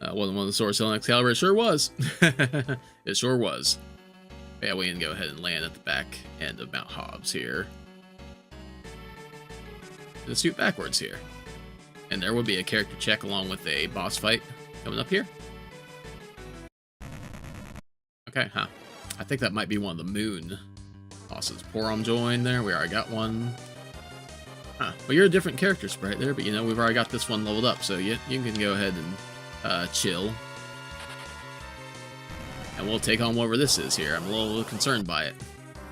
Wasn't one of the swords selling Excalibur? It sure was. It sure was. Yeah, we can go ahead and land at the back end of Mount Hobbs here. Just shoot backwards here. And there would be a character check along with a boss fight coming up here. Okay, huh. I think that might be one of the moon bosses. Porom join there. We already got one. Huh. Well, you're a different character sprite there, but you know, we've already got this one leveled up, so you can go ahead and chill. And we'll take on whatever this is here. I'm a little concerned by it.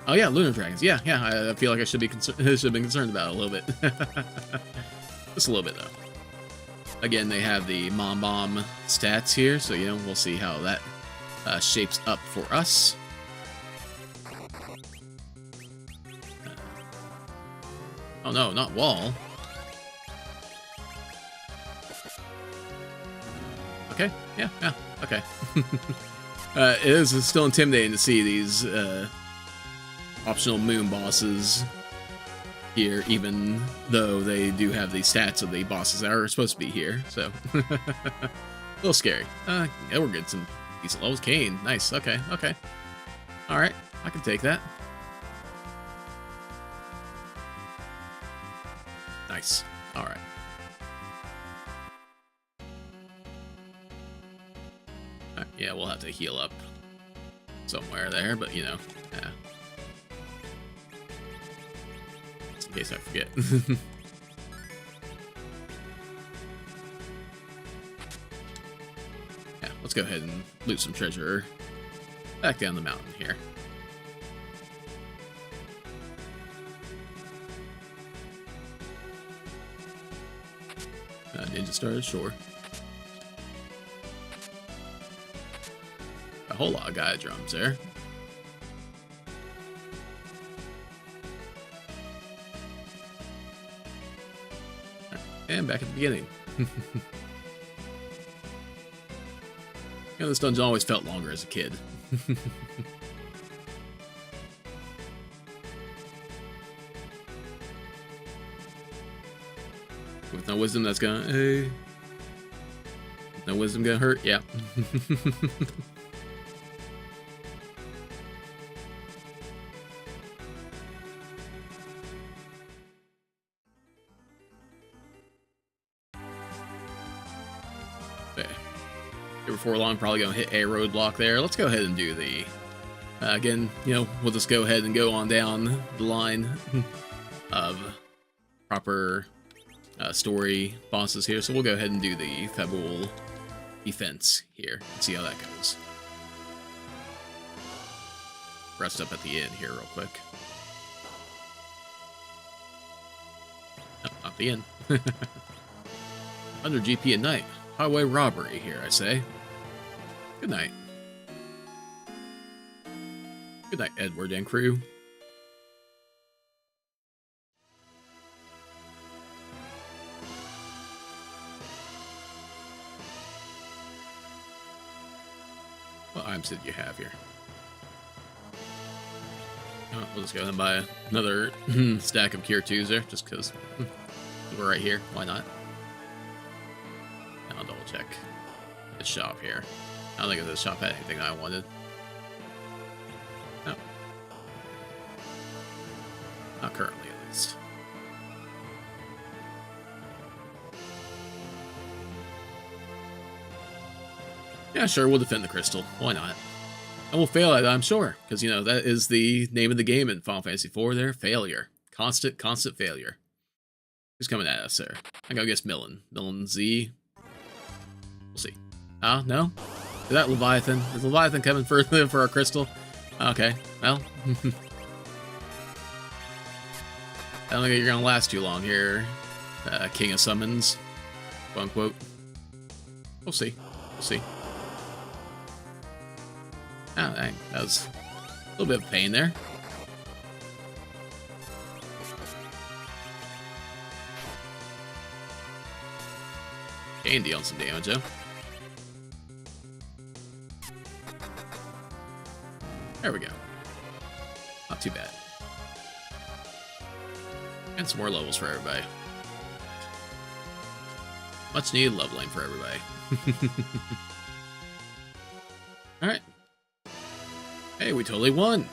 Oh yeah, Lunar Dragons. Yeah, I feel like I should be should have been concerned about it a little bit. Just a little bit, though. Again, they have the Mom Bomb stats here, so, you know, we'll see how that shapes up for us. Oh no, not wall. Okay, yeah, okay. It is still intimidating to see these optional moon bosses here, even though they do have the stats of the bosses that are supposed to be here, so a little scary. Yeah, we're good. Some decent levels. Kane, nice. Okay. All right, I can take that. Nice. All right. yeah, we'll have to heal up somewhere there, but you know, yeah. Just in case I forget. Yeah, let's go ahead and loot some treasure back down the mountain here. Ninja stars, sure. A whole lot of guy drums there. And back at the beginning. You know, this dungeon always felt longer as a kid. With no wisdom, that's gonna... Hey. No wisdom gonna hurt? Yeah. Okay. Here before long, probably gonna hit a roadblock there. Let's go ahead and do the... again, you know, we'll just go ahead and go on down the line of proper... story bosses here, so we'll go ahead and do the Fabul defense here and see how that goes. Rest up at the end here real quick. No, not the end. 100 GP at night. Highway robbery here, I say. Good night. Good night, Edward and crew. What items did you have here? Oh, we'll just go ahead and buy another stack of Cure 2s there, just because we're right here. Why not? I'll double check the shop here. I don't think this shop had anything I wanted. No. Not currently, at least. Yeah, sure, we'll defend the crystal. Why not? And we'll fail at it, I'm sure. Because, you know, that is the name of the game in Final Fantasy IV there. Failure. Constant failure. Who's coming at us there? I gotta guess Millen. Millen Z. We'll see. No? Is that Leviathan? Is Leviathan coming for our crystal? Okay, well. I don't think you're gonna last too long here, King of Summons. Quote unquote. We'll see. We'll see. Oh, dang. That was a little bit of pain there. Can deal some damage, though. There we go. Not too bad. And some more levels for everybody. Much needed leveling for everybody. Alright. Hey, we totally won!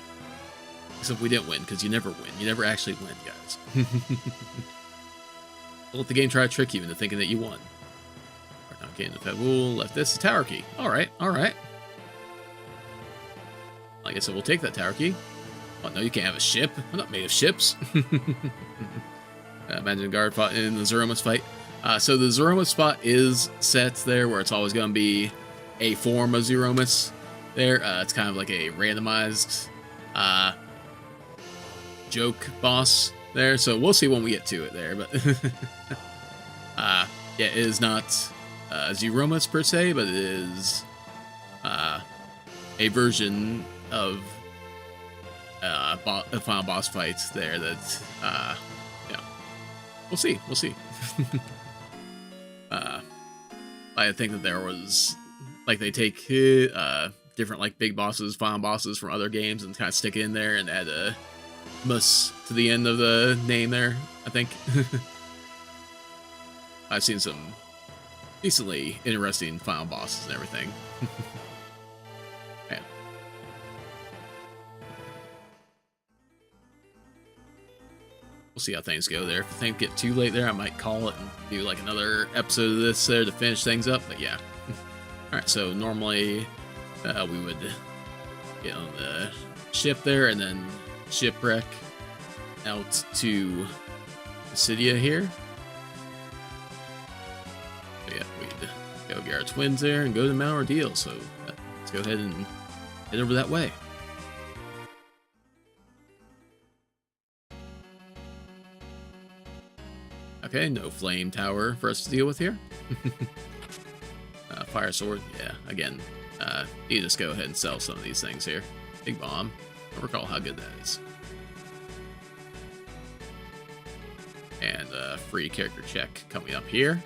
Except we didn't win, because you never win. You never actually win, guys. Don't let the game try to trick you into thinking that you won. Okay, the Fabul left this tower key. Alright, alright. I guess I will take that tower key. Oh, no, you can't have a ship. I'm not made of ships. Imagine a guard fought in the Zeromus fight. So the Zeromus spot is set there where it's always going to be a form of Zeromus there. It's kind of like a randomized joke boss there. So we'll see when we get to it there. But yeah, it is not Zeromus per se, but it is a version of a final boss fight there that, yeah, we'll see. I think that there was, like, they take different, like, big bosses, final bosses from other games and kind of stick it in there and add a mus to the end of the name there, I think. I've seen some decently interesting final bosses and everything. Yeah. We'll see how things go there. If things get too late there, I might call it and do like another episode of this there to finish things up, but yeah. Alright, so normally we would get on the ship there and then shipwreck out to Cydia here. So yeah, we'd go get our twins there and go to Mount Ordeal. So let's go ahead and head over that way. Okay, no flame tower for us to deal with here. Fire sword, yeah, again, you just go ahead and sell some of these things here. Big bomb, I don't recall how good that is. And free character check coming up here.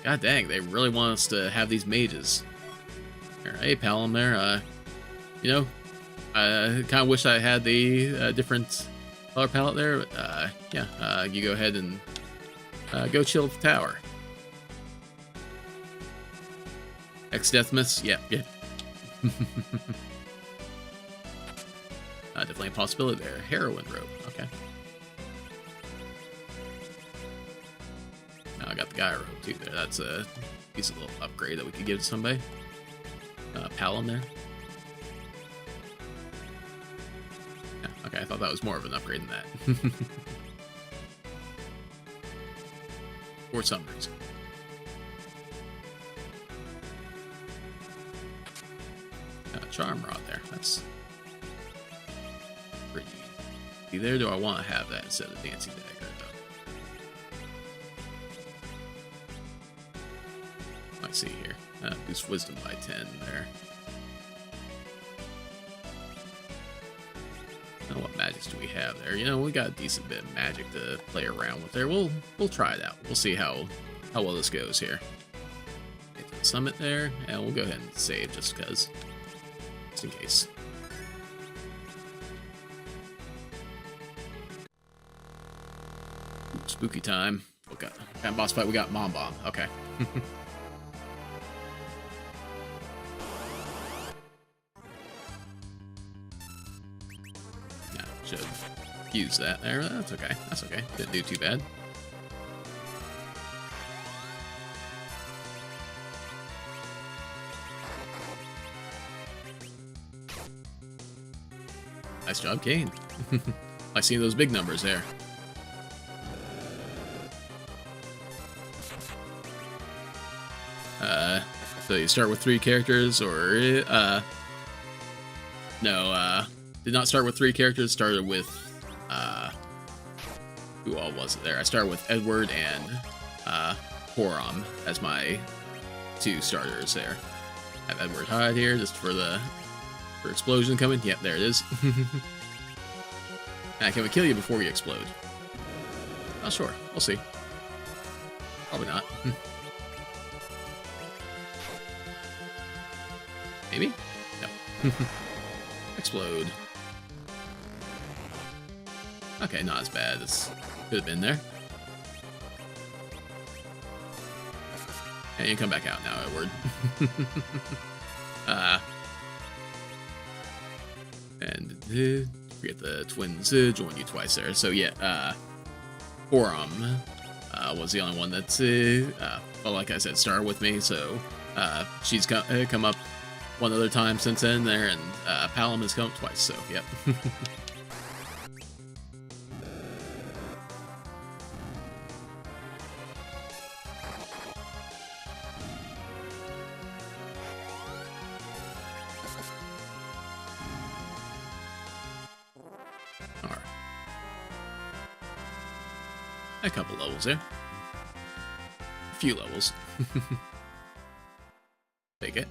God dang, they really want us to have these mages. Hey, Palom there, you know, I kind of wish I had the different color palette there, but yeah, you go ahead and go chill at the tower. Ex-Deathmas? Yeah. Definitely a possibility there. Heroin rope, okay. Now I got the guy rope too there. That's a decent little upgrade that we could give to somebody. Palom there. Yeah, okay, I thought that was more of an upgrade than that. For some reason. Charm rod there. That's pretty. Either do I want to have that instead of dancing dagger? Let's see here. Boost wisdom by 10 there. Now what magics do we have there? You know, we got a decent bit of magic to play around with there. We'll try it out. We'll see how well this goes here. Get to the summit there, and we'll go ahead and save just because. In case. Ooh, spooky time. What kind of boss fight we got? Mom Bomb. Okay. Yeah, should use that there. That's okay. That's okay. Didn't do too bad. Nice job, Kane. I see those big numbers there. So you start with 3 characters, or no, did not start with 3 characters. Started with who all was it there? I started with Edward and Horam as my 2 starters there. I have Edward hide here just for the. Explosion coming? Yep, there it is. Can we kill you before we explode? Not sure. We'll see. Probably not. Maybe? No. Explode. Okay, not as bad as could have been there. And you come back out now, Edward. And forget the twins join you twice there. So yeah, Horam was the only one that's well, like I said, started with me. So she's come up one other time since then there, and Palom has come up twice. So yep. A couple levels there. A few levels. Take it.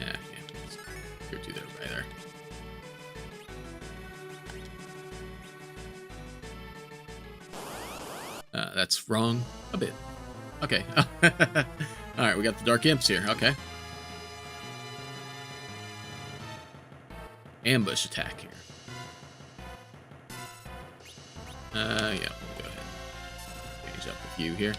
Yeah. Go to there, right there. That's wrong a bit. Okay. Alright, we got the Dark Imps here. Okay. Ambush attack here. Yeah, we'll go ahead and change up a few here.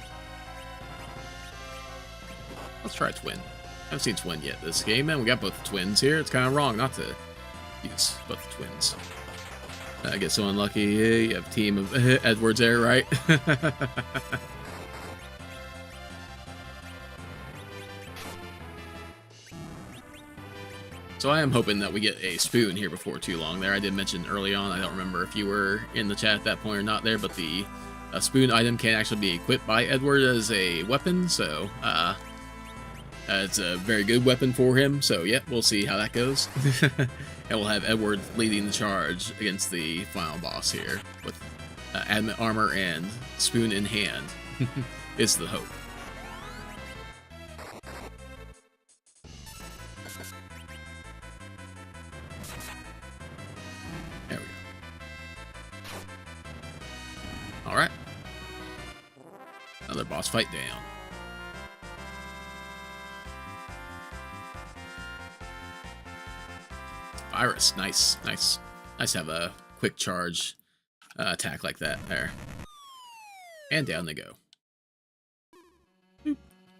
Let's try Twin. I haven't seen Twin yet this game, and we got both the twins here. It's kind of wrong not to use both the twins. I get so unlucky. You have a team of Edwards there, right? So I am hoping that we get a spoon here before too long there. I did mention early on, I don't remember if you were in the chat at that point or not there, but the spoon item can actually be equipped by Edward as a weapon, so it's a very good weapon for him. So yeah, we'll see how that goes. And we'll have Edward leading the charge against the final boss here with adamant armor and spoon in hand. Is the hope. There we go. Alright. Another boss fight down. Virus, nice, nice. Nice to have a quick charge attack like that there. And down they go.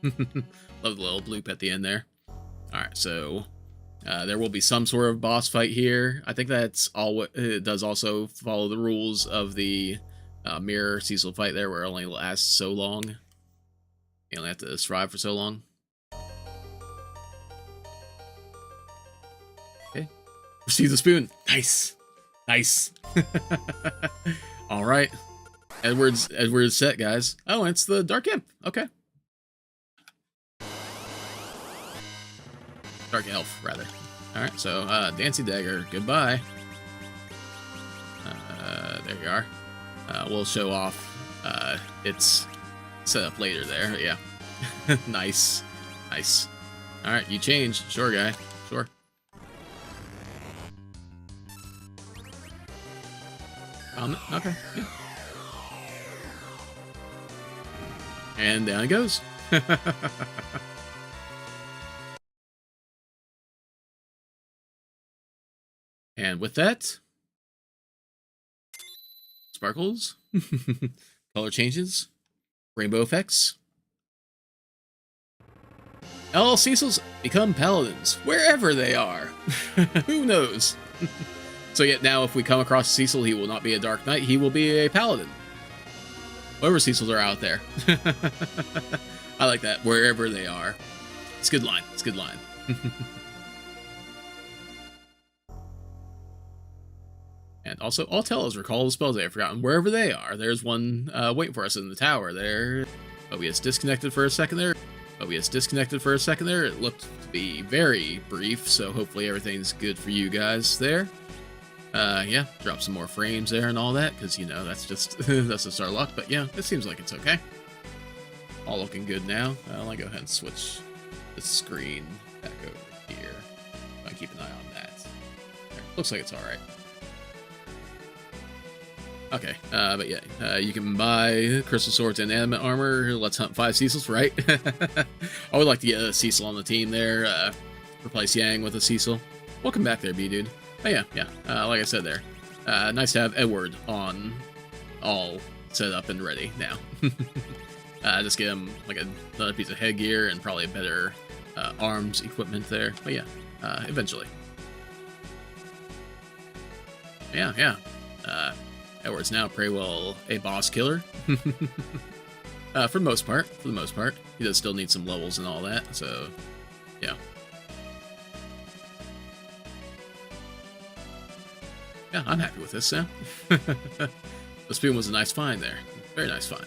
Love the little bloop at the end there. Alright, so there will be some sort of boss fight here. I think that's all. It does also follow the rules of the mirror Cecil fight there, where it only lasts so long. You only have to survive for so long. Okay. Receive the spoon. Nice. Nice. Alright. Edward's set, guys. Oh, it's the Dark Imp. Okay. Dark Elf, rather. Alright, so, Dancy Dagger, goodbye. There you are. We'll show off its setup later there, yeah. Nice. Nice. Alright, you change. Sure, guy. Sure. Okay. Yeah. And down it goes. And with that, sparkles, color changes, rainbow effects. All Cecils become paladins, wherever they are. Who knows? So yet now if we come across Cecil, he will not be a Dark Knight, he will be a paladin. Whoever Cecils are out there. I like that, wherever they are. It's a good line, it's a good line. And also, all tell us recall the spells they have forgotten, wherever they are. There's one waiting for us in the tower there. OBS disconnected for a second there. OBS disconnected for a second there. It looked to be very brief, so hopefully everything's good for you guys there. Yeah, drop some more frames there and all that, because, you know, that's just, that's just our luck. But yeah, it seems like it's okay. All looking good now. I'll go ahead and switch the screen back over here. I keep an eye on that. There. Looks like it's alright. Okay, but yeah, you can buy crystal swords and adamant armor. Let's hunt 5 Cecils, right? I would like to get a Cecil on the team there. Replace Yang with a Cecil. Welcome back there, B-Dude. Oh yeah, yeah, like I said there. Nice to have Edward on all set up and ready now. Just get him like another piece of headgear and probably a better arms equipment there. But yeah, eventually. Yeah, yeah. Edward's now pretty well a boss killer. For the most part. For the most part. He does still need some levels and all that, so yeah. Yeah, I'm happy with this now. The spoon was a nice find there. Very nice find.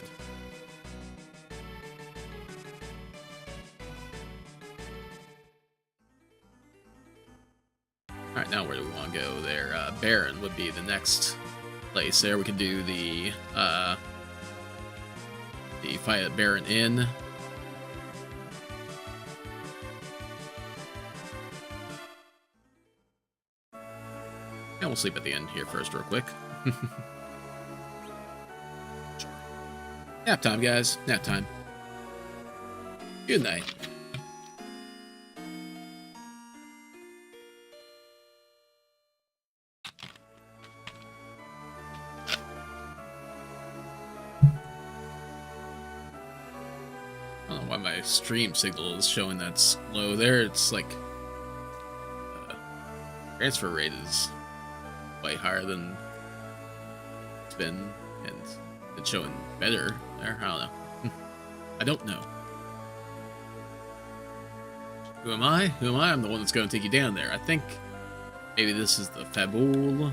Alright, now where do we want to go there? Baron would be the next place there. We can do the fight at Baron Inn. And we'll sleep at the end here first real quick. Nap time, guys. Nap time. Good night. I don't know why my stream signal is showing that's low there. It's like transfer rate is way higher than been, and it's showing better there. I don't know. I don't know. Who am I? Who am I? I'm the one that's going to take you down there. I think maybe this is the Fabul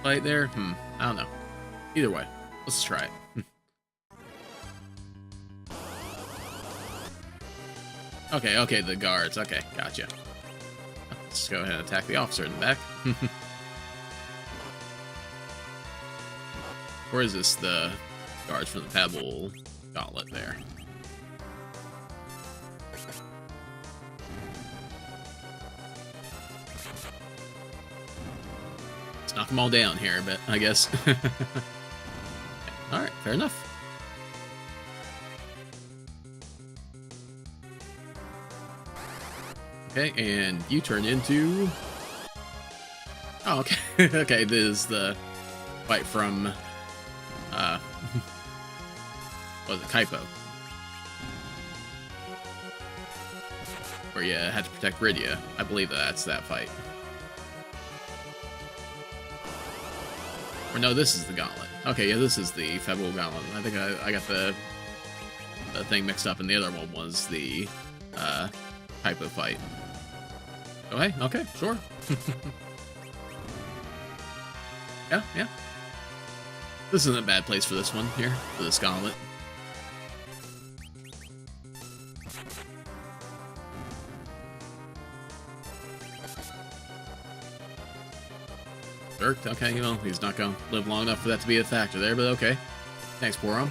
fight there. I don't know. Either way, let's try it. Okay, the guards. Okay, gotcha. Let's go ahead and attack the officer in the back. Or is this the guards from the Fabul gauntlet there? Let's knock them all down here, but I guess. Alright, fair enough. Okay, and you turn into... Oh, okay. Okay, this is the fight from... what was it? Kaipo. Where you had to protect Rydia. I believe that's that fight. Or no, this is the gauntlet. Okay, yeah, this is the Fabul gauntlet. I think I got the thing mixed up, and the other one was the Kaipo fight. Oh, hey, okay, sure. Yeah. This isn't a bad place for this one here, for this gauntlet. Dirk, okay, well, he's not gonna live long enough for that to be a factor there, but okay. Thanks, Borom.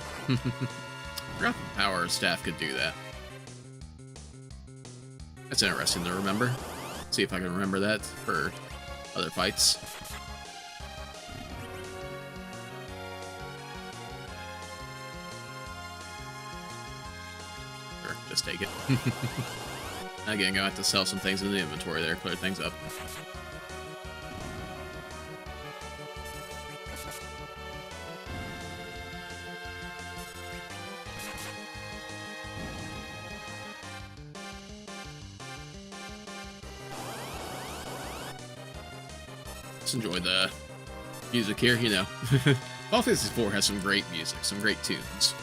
Forgot the power staff could do that. That's interesting to remember. See if I can remember that for other fights. Sure, just take it. Again, gonna have to sell some things in the inventory there, clear things up. Enjoy the music here, you know. Final Fantasy 4 has some great music, some great tunes.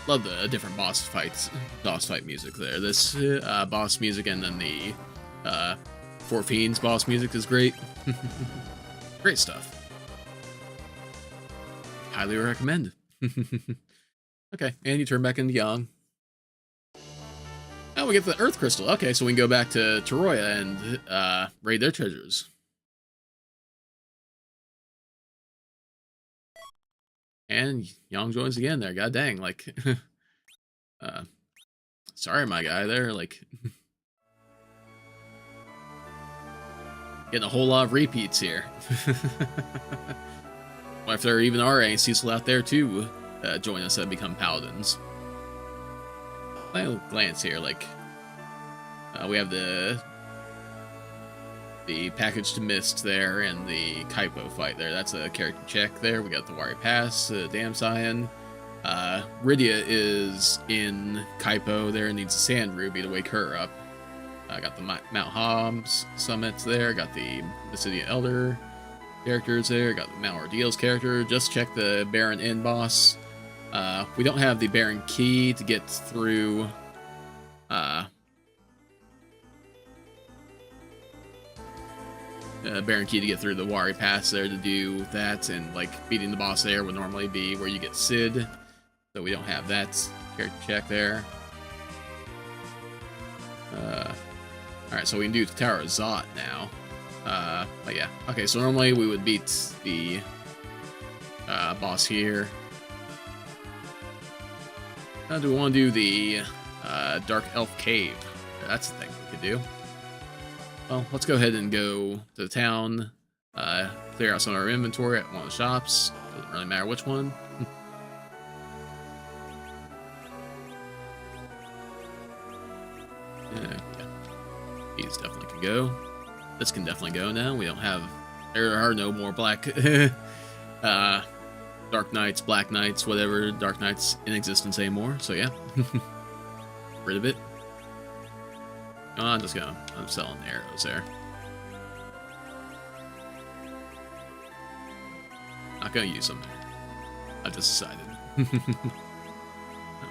Love the different boss fight music there. This boss music and then the Four Fiends boss music is great. Great stuff. Highly recommend. Okay, and you turn back into Yang. Oh, we get the Earth Crystal. Okay, so we can go back to Toroya and raid their treasures. And Yang joins again there. God dang, like... sorry, my guy there, like... Getting a whole lot of repeats here. Well, if there even are any Cecil out there, too, join us and become Paladins. Final glance here, like... we have the package to Mist there, and the Kaipo fight there. That's a character check there. We got the Wari Pass, Dam Scion. Rydia is in Kaipo there, needs a Sand Ruby to wake her up. Got the Mount Hobbs summits there. Got the City Elder characters there. Got the Mount Ordeal's character. Just check the Baron Inn boss. We don't have the Baron Key to get through... Baron Key to get through the Wari Pass there to do that, and like beating the boss there would normally be where you get Sid, so we don't have that character check there. Alright, so we can do Tower of Zot now. But yeah, okay, so normally we would beat the boss here. Now do we want to do the Dark Elf Cave? That's the thing we could do. Well, let's go ahead and go to the town, clear out some of our inventory at one of the shops. Doesn't really matter which one. Yeah. These definitely can go. This can definitely go now. We don't have... There are no more black... Dark Knights, Black Knights, whatever. Dark Knights in existence anymore, so yeah. Rid of it. Oh, I'm selling the arrows there. Not gonna use them there. I've just decided.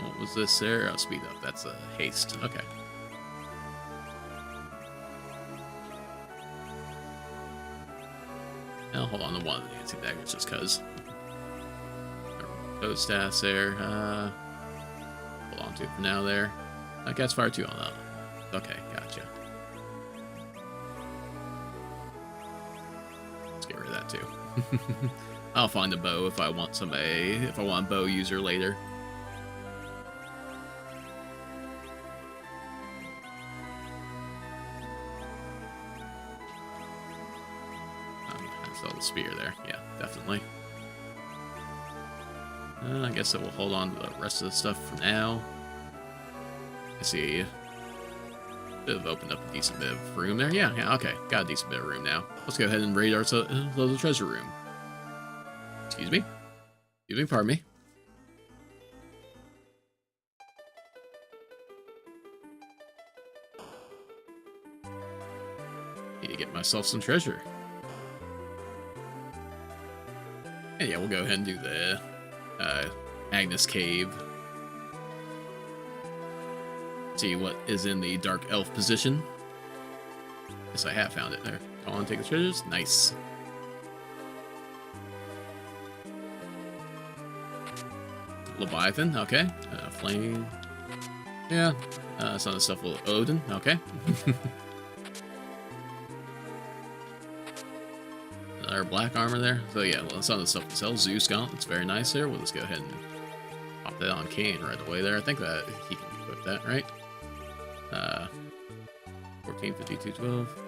What was this there? Oh, speed up. That's a haste. Okay. I'll hold on to one of the dancing daggers just because. Code stats there. Hold on to it for now there. Cast fire 2 on that one. Okay, gotcha. Let's get rid of that too. I'll find a bow if I want if I want a bow user later. I saw the spear there. Yeah, definitely. I guess I will hold on to the rest of the stuff for now. I see. Should have opened up a decent bit of room there. Yeah, okay. Got a decent bit of room now. Let's go ahead and raid the treasure room. Excuse me? Excuse me, pardon me. Need to get myself some treasure. And yeah, we'll go ahead and do the Agnes Cave. See what is in the Dark Elf position. Yes, I have found it there. Go on, take the treasures. Nice. Leviathan, okay. Flame. Yeah. Some of the stuff with Odin, okay. Another black armor there. So yeah, well, some of the stuff to sell. Zeus Gaunt, that's very nice there. We'll just go ahead and pop that on Kane right away there. I think that he can equip that, right? 14, 52, 12.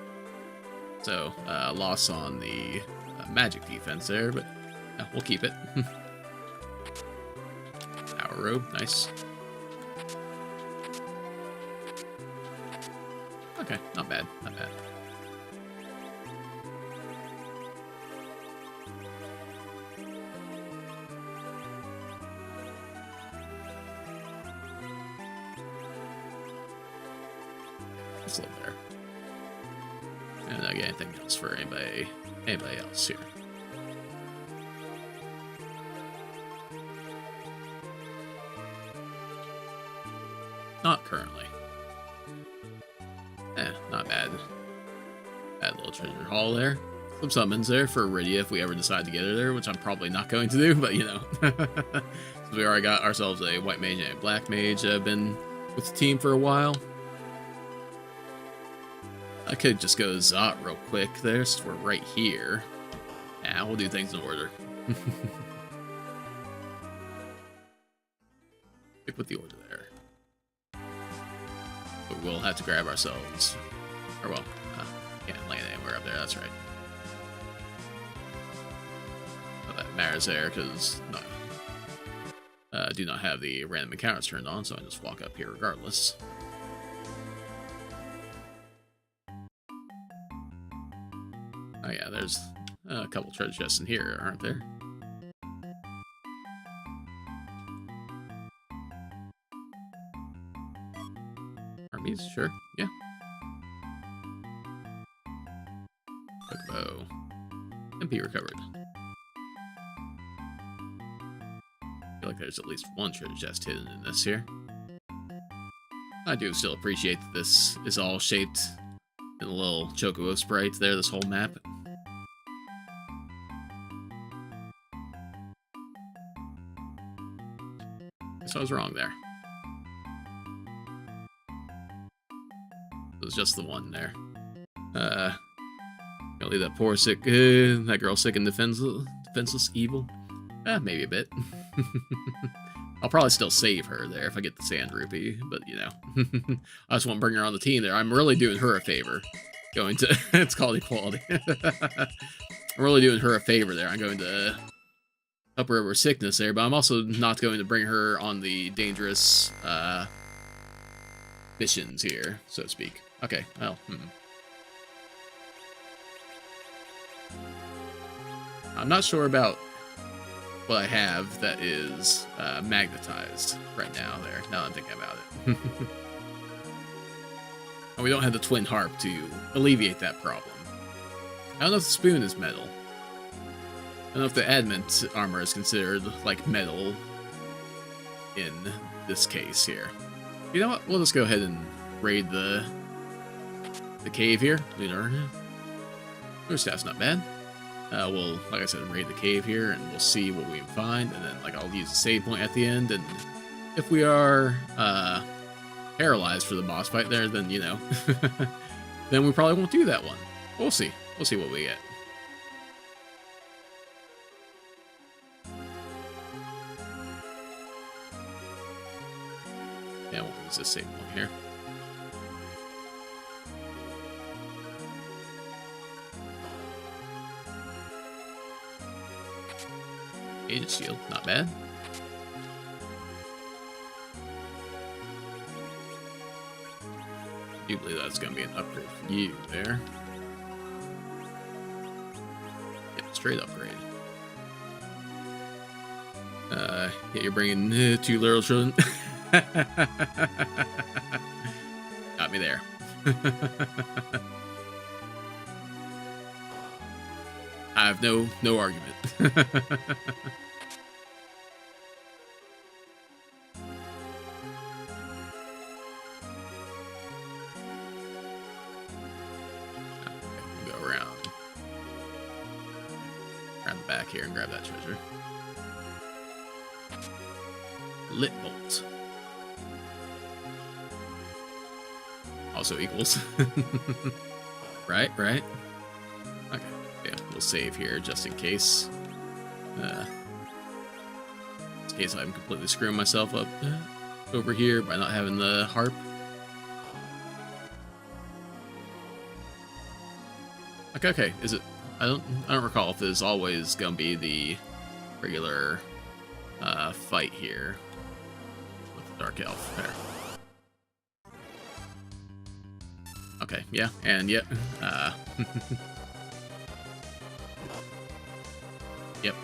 So, loss on the magic defense there, but we'll keep it. Power robe, nice. Okay, not bad, not bad. That's a little better. And I get anything else for anybody else here. Not currently. Not bad. Bad little treasure haul there. Some summons there for Iridia if we ever decide to get her there, which I'm probably not going to do, but you know. So we already got ourselves a white mage and a black mage been with the team for a while. I could just go to Zot real quick there, so we're right here. Yeah, we'll do things in order. Stick with the order there. But we'll have to grab ourselves. Or well, can't land anywhere up there, that's right. But that matters there, because do not have the random encounters turned on, so I just walk up here regardless. Oh yeah, there's a couple treasure chests in here, aren't there? Armies, sure, yeah. Quick bow. MP recovered. I feel like there's at least one treasure chest hidden in this here. I do still appreciate that this is all shaped in a little chocobo sprite there, this whole map. So I was wrong there. It was just the one there. Gonna leave that poor sick, that girl sick and defenseless evil. Maybe a bit. I'll probably still save her there if I get the sand rupee, but you know. I just want to bring her on the team there. I'm really doing her a favor. Going to, it's called equality. I'm really doing her a favor there. I'm going to up her over sickness there, but I'm also not going to bring her on the dangerous missions here, so to speak. Okay, well, I'm not sure about what I have that is magnetized right now there, now that I'm thinking about it. And we don't have the twin harp to alleviate that problem. I don't know if the spoon is metal. don't know if the adamant armor is considered like metal in this case here. You know what? We'll just go ahead and raid the cave here. Lunar staff's not bad. We'll, like I said, raid the cave here, and we'll see what we can find, and then like I'll use the save point at the end, and if we are paralyzed for the boss fight there, then you know, then we probably won't do that one. We'll see. We'll see what we get. Yeah, we'll use this save point here. Agent shield, not bad. I do believe that's going to be an upgrade for you there. Yeah, straight upgrade. Yeah, you're bringing 2 literal children. Got me there. I have no argument. We'll go around the back here and grab that treasure. Lit bolt. Also equals. Right. Okay. Yeah, we'll save here just in case. In case I'm completely screwing myself up over here by not having the harp. Okay. Is it? I don't recall if it's always gonna be the regular fight here with the dark elf there. Okay, yeah, and yep. Yep.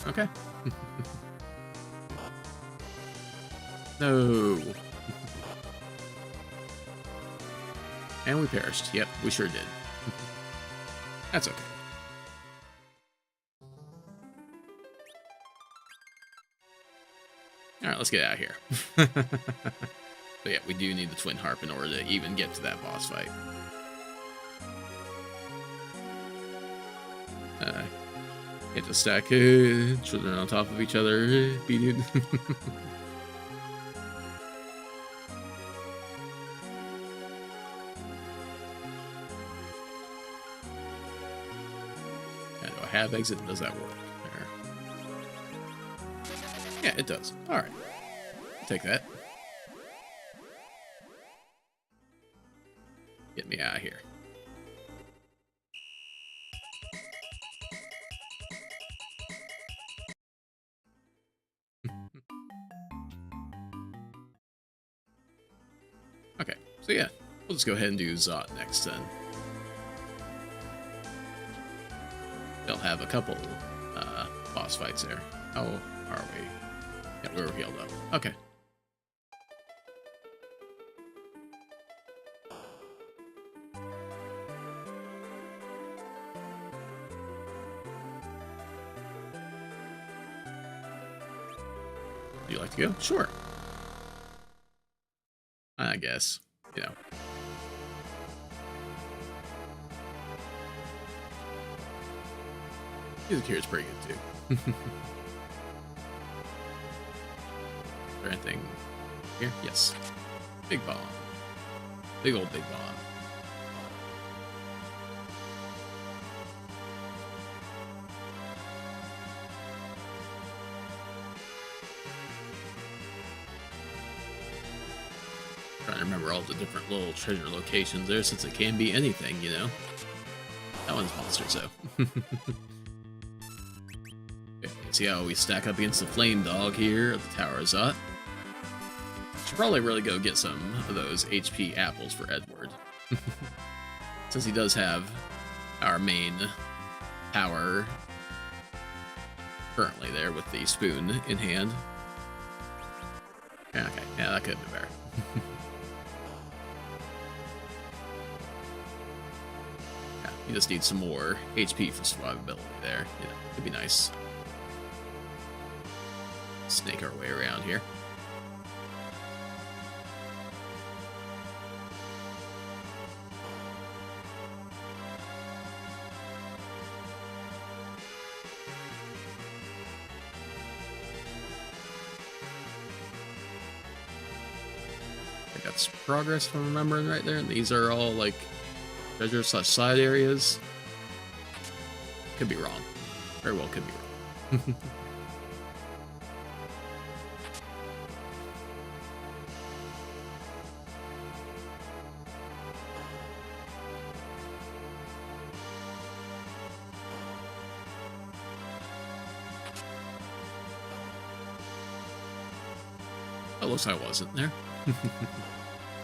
Okay. No. And we perished. Yep, we sure did. That's okay. Alright, let's get out of here. But yeah, we do need the twin harp in order to even get to that boss fight. Get to stack children on top of each other. Beating. Do I have exit? Does that work? There. Yeah, it does. Alright. I'll take that. Get me out of here. Okay, so yeah, we'll just go ahead and do Zot next then. They'll have a couple boss fights there. How are we? Yeah, we were healed up. Okay. Do you like to go? Sure. I guess, you know. Music here is pretty good too. Is there anything here? Yes. Big bomb. Big old big bomb. Trying to remember all the different little treasure locations there, since it can be anything, you know. That one's monsters, though. Okay, see how we stack up against the flame dog here at the Tower of Zot. Should probably really go get some of those HP apples for Edward. Since he does have our main power currently there with the spoon in hand. Okay, yeah, that could have been better. Yeah, you just need some more HP for survivability there. Yeah, it'd be nice. Snake our way around here. I got some progress if I'm remembering right there, and these are all like treasure / side areas. Could be wrong. Very well could be wrong. Oh, looks like I wasn't there.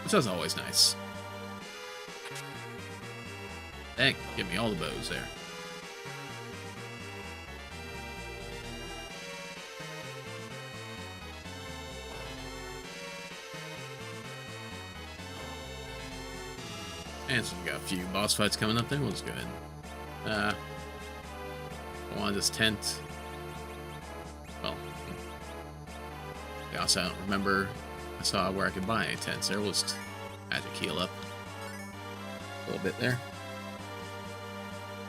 Which is always nice. Dang, give me all the bows there. And so we got a few boss fights coming up there. We'll just go ahead. Go on this tent. Well, also I don't remember. I saw where I could buy any tents there. We'll just magic heal up a little bit there.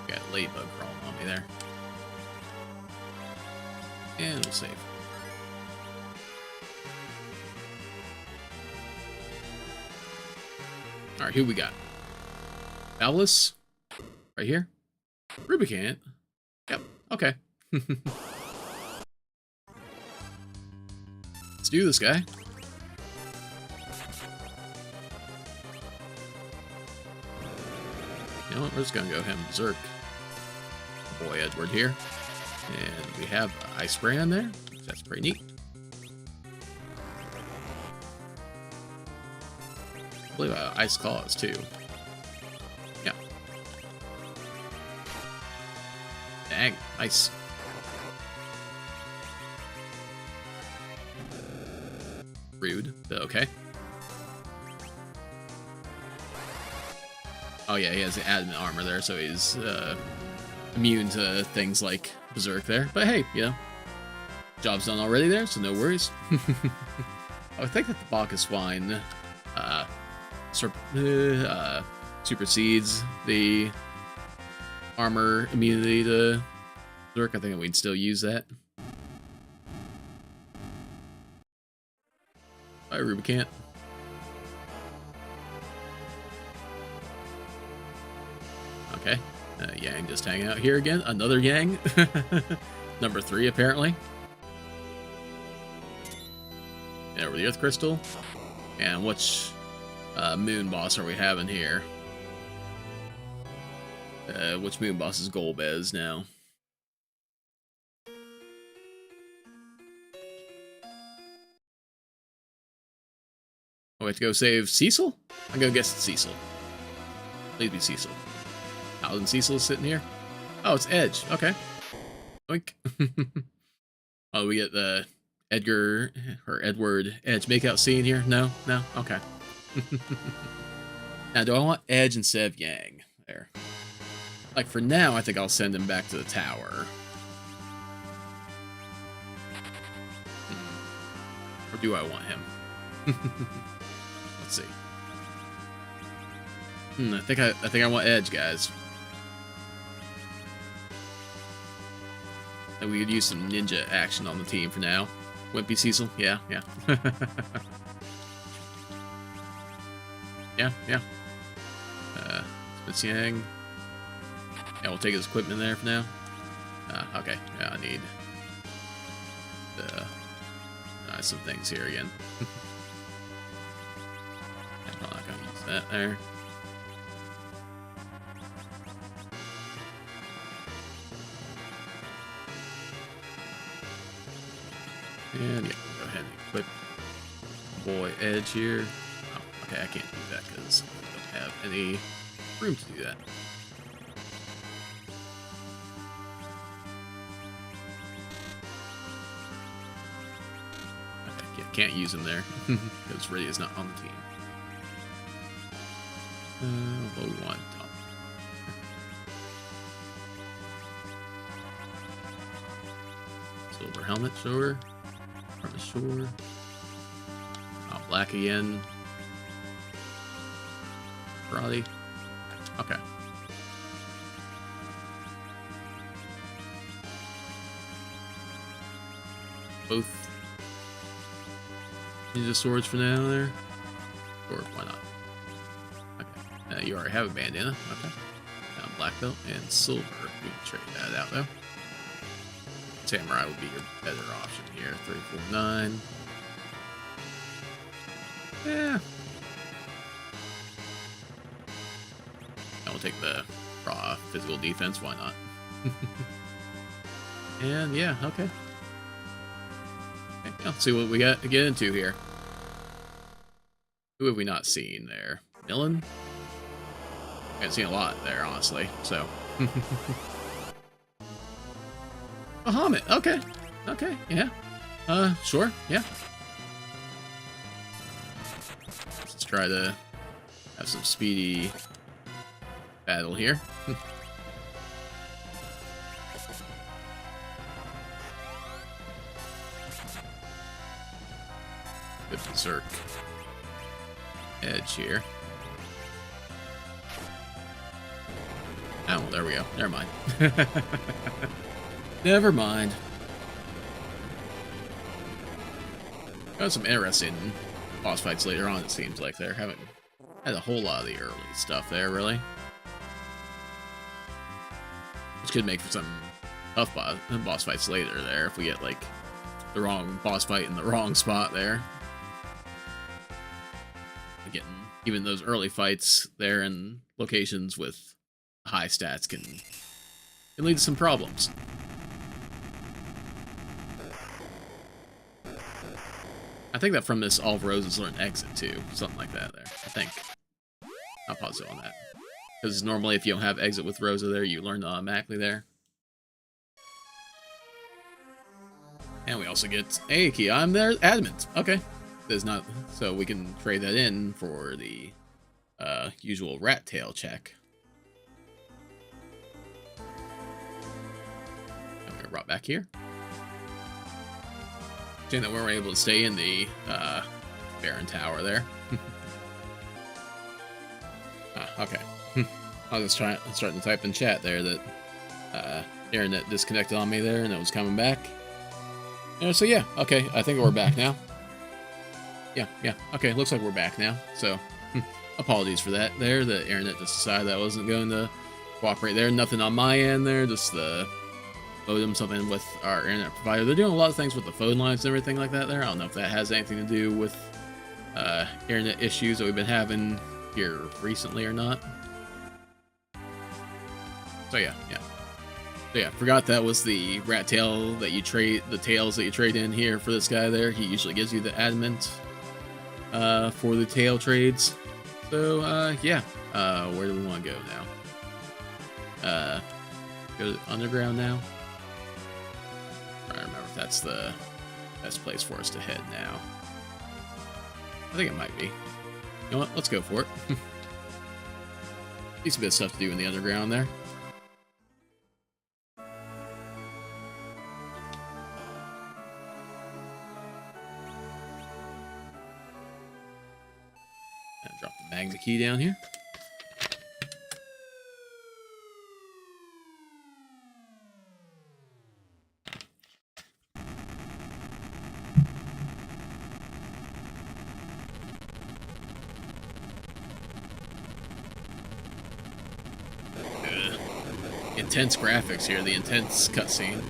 Got a ladybug crawling on me there. And we'll save. Alright, who we got? Alice? Right here? Rubicant? Yep, okay. Let's do this, guy. You know what, we're just gonna go ahead and berserk boy Edward here. And we have ice spray on there. That's pretty neat. I believe ice claws too. Yeah. Dang, nice. Rude, but okay. Oh yeah, he has the adamant armor there, so he's immune to things like berserk there. But hey, you know, job's done already there, so no worries. I think that the Bacchus wine supersedes the armor immunity to berserk. I think we'd still use that. Bye, Rubicant. Okay, Yang just hanging out here again. Another Yang. Number 3, apparently. And over the Earth Crystal. And which moon boss are we having here? Which moon boss is Golbez now? Oh, we have to go save Cecil? I'm gonna guess it's Cecil. Please be Cecil. Paladin Cecil is sitting here. Oh, it's Edge. Okay. Oink. Oh, we get the Edgar or Edward Edge makeout scene here? No? No? Okay. Now, do I want Edge instead of Yang? There. Like, for now, I think I'll send him back to the tower. Or do I want him? Let's see. I think I want Edge, guys. And we could use some ninja action on the team for now. Wimpy Cecil, yeah. Yeah. Spitz Yang. Yeah, we'll take his equipment there for now. Okay, yeah, I need some things here again. I'm probably not gonna use that there. And yeah, go ahead and equip boy Edge here. Oh, okay, I can't do that because I don't have any room to do that. Okay, yeah, can't use him there because Riddy is not on the team. Low one top. Silver helmet, sure. Armor, sure. Oh, black again. Karate. Okay. Both ninja swords for now there. Or why not? Okay. You already have a bandana. Okay. Now black belt and silver. We can trade that out though. Samurai would be your better option here. 349. Yeah. I'll take the raw physical defense. Why not? And yeah, okay. Let's see what we got to get into here. Who have we not seen there? Millen? I haven't seen a lot there, honestly, so. Bahamut, okay. Okay, yeah. Sure, yeah. Let's try to have some speedy battle here. Good berserk edge here. Oh, well, there we go. Never mind. Never mind. Got some interesting boss fights later on, it seems like. There haven't had a whole lot of the early stuff there, really. Which could make for some tough boss fights later there if we get, like, the wrong boss fight in the wrong spot there. Getting even those early fights there in locations with high stats can lead to some problems. I think that from this, all of Roses learn exit too, something like that there. I think. Not positive on that. Because normally if you don't have exit with Rosa there, you learn automatically there. And we also get a key. I'm there, adamant. Okay. There's not, so we can trade that in for the usual rat tail check. And we're brought back here. Shame that we weren't able to stay in the Baron Tower there. Okay. I was just starting to type in chat there that internet disconnected on me there and it was coming back. So yeah, okay, I think we're back now. Yeah, okay, looks like we're back now. So, apologies for that there. The internet just decided that I wasn't going to cooperate there. Nothing on my end there, just the modem, something with our internet provider. They're doing a lot of things with the phone lines and everything like that there. I don't know if that has anything to do with internet issues that we've been having here recently or not. So yeah. So yeah, forgot that was the rat tail that you trade, the tails that you trade in here for this guy there. He usually gives you the adamant for the tail trades. So yeah, where do we want to go now? Go to underground now. I don't remember if that's the best place for us to head now. I think it might be. You know what? Let's go for it. Decent bit of stuff to do in the underground there. And drop the magma key down here. Intense graphics here, the intense cutscene.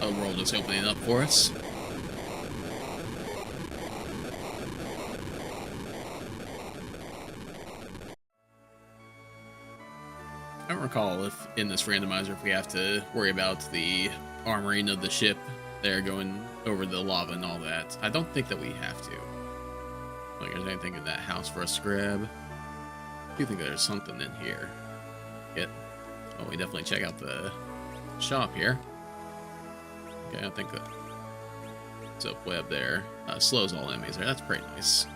The world is opening up for us. I don't recall if in this randomizer if we have to worry about the armoring of the ship there going over the lava and all that. I don't think that we have to. I don't think there's anything in that house for us to grab. I do think there's something in here. Oh, we definitely check out the shop here. Okay, I think that So web there. Slows all enemies there. That's pretty nice.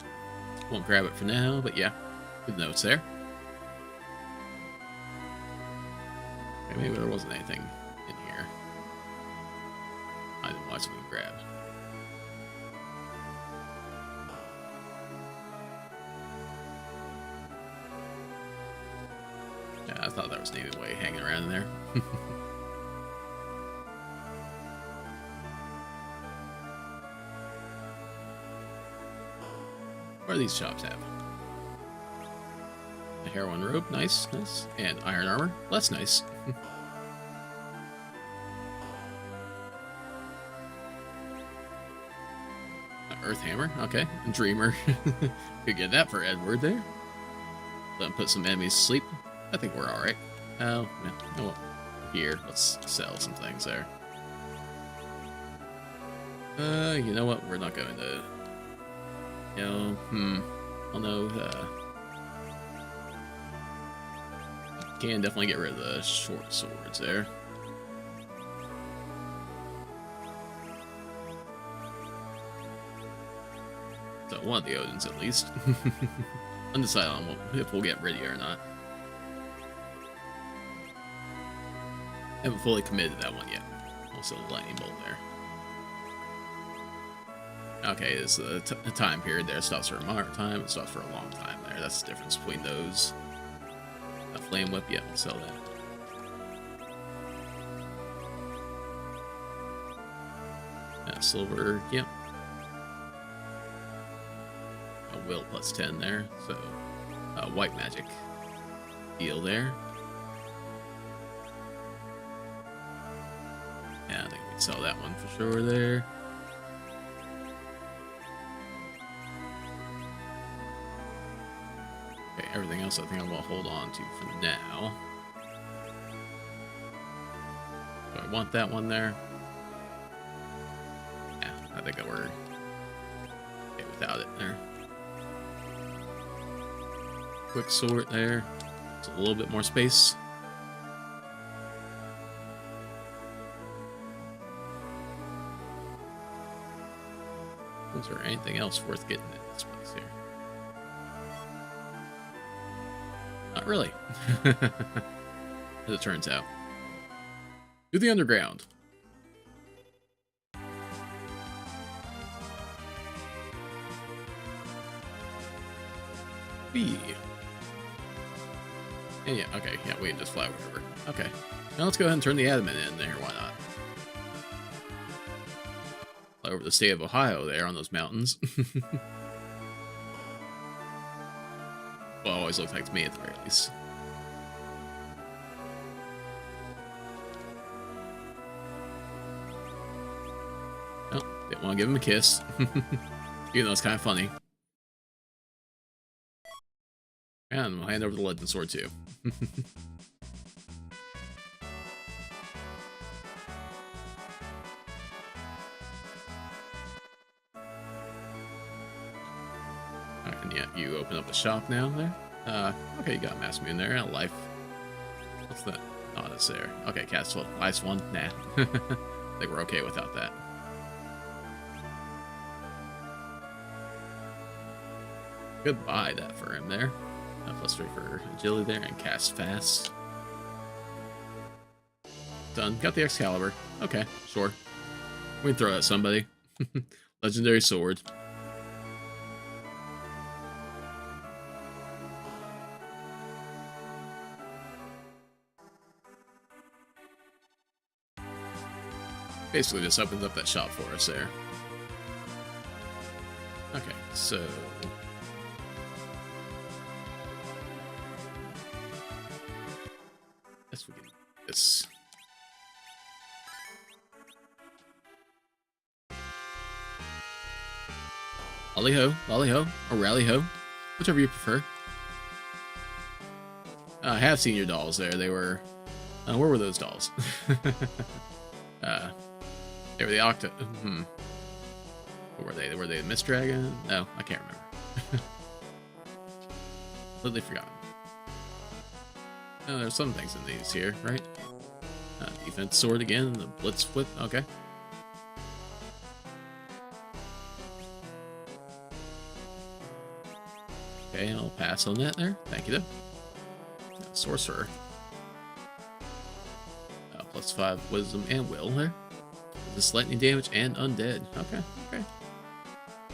Won't grab it for now, but yeah. Good notes there. Okay, maybe there wasn't anything in here. I didn't watch we can grab. Yeah, I thought that was Navy Way hanging around in there. What do these shops have? A heroin rope, nice, nice. And iron armor, less nice. Earth hammer, okay. And dreamer. Could get that for Edward there. Let him put some enemies to sleep. I think we're alright. Oh, no. Oh, here, let's sell some things there. You know what? We're not going to... You know, I don't know, can definitely get rid of the short swords there. So one of the Odins at least. Undecided on if we'll get ready or not. Haven't fully committed to that one yet. Also the lightning bolt there. Okay, it's the time period there. It stops for a moderate time, it stops for a long time there. That's the difference between those. A flame whip, yeah, we'll sell that. Silver, yep. A will plus 10 there, so white magic deal there. Yeah, I think we'd sell that one for sure there. Okay, everything else I think I'm going to hold on to for now. Do I want that one there? Yeah, I think we're okay without it there. Quick sort there. It's a little bit more space. Was there anything else worth getting in this place here? Not really. As it turns out. To the underground. B. And yeah, okay, yeah, we can just fly wherever. Okay. Now let's go ahead and turn the adamant in there, why not? Fly over the state of Ohio there on those mountains. Well, it always looked like to me at the very least. Oh, didn't want to give him a kiss. Even though it's kind of funny. And we'll hand over the legend sword too. And yeah, you open up the shop now there. Okay, you got a mass moon there, and a life. What's that? Oh, that's there. Okay, cast last one. Nah. I think we're okay without that. Goodbye that for him there. +3 for agility there, and cast fast. Done. Got the Excalibur. Okay, sure. We can throw it at somebody. Legendary sword. Basically just opens up that shop for us there. Okay, so... guess we can do this. Lolly-ho, or rally-ho, whichever you prefer. I have seen your dolls there. They were... where were those dolls? They were the What were they? Were they the Mist Dragon? No, I can't remember. Completely forgotten. Oh, there's some things in these here, right? Defense sword again, the blitz whip. Okay. Okay, I'll pass on that there. Thank you, though. Sorcerer. +5 wisdom and will there. This lightning damage and undead. Okay, okay. I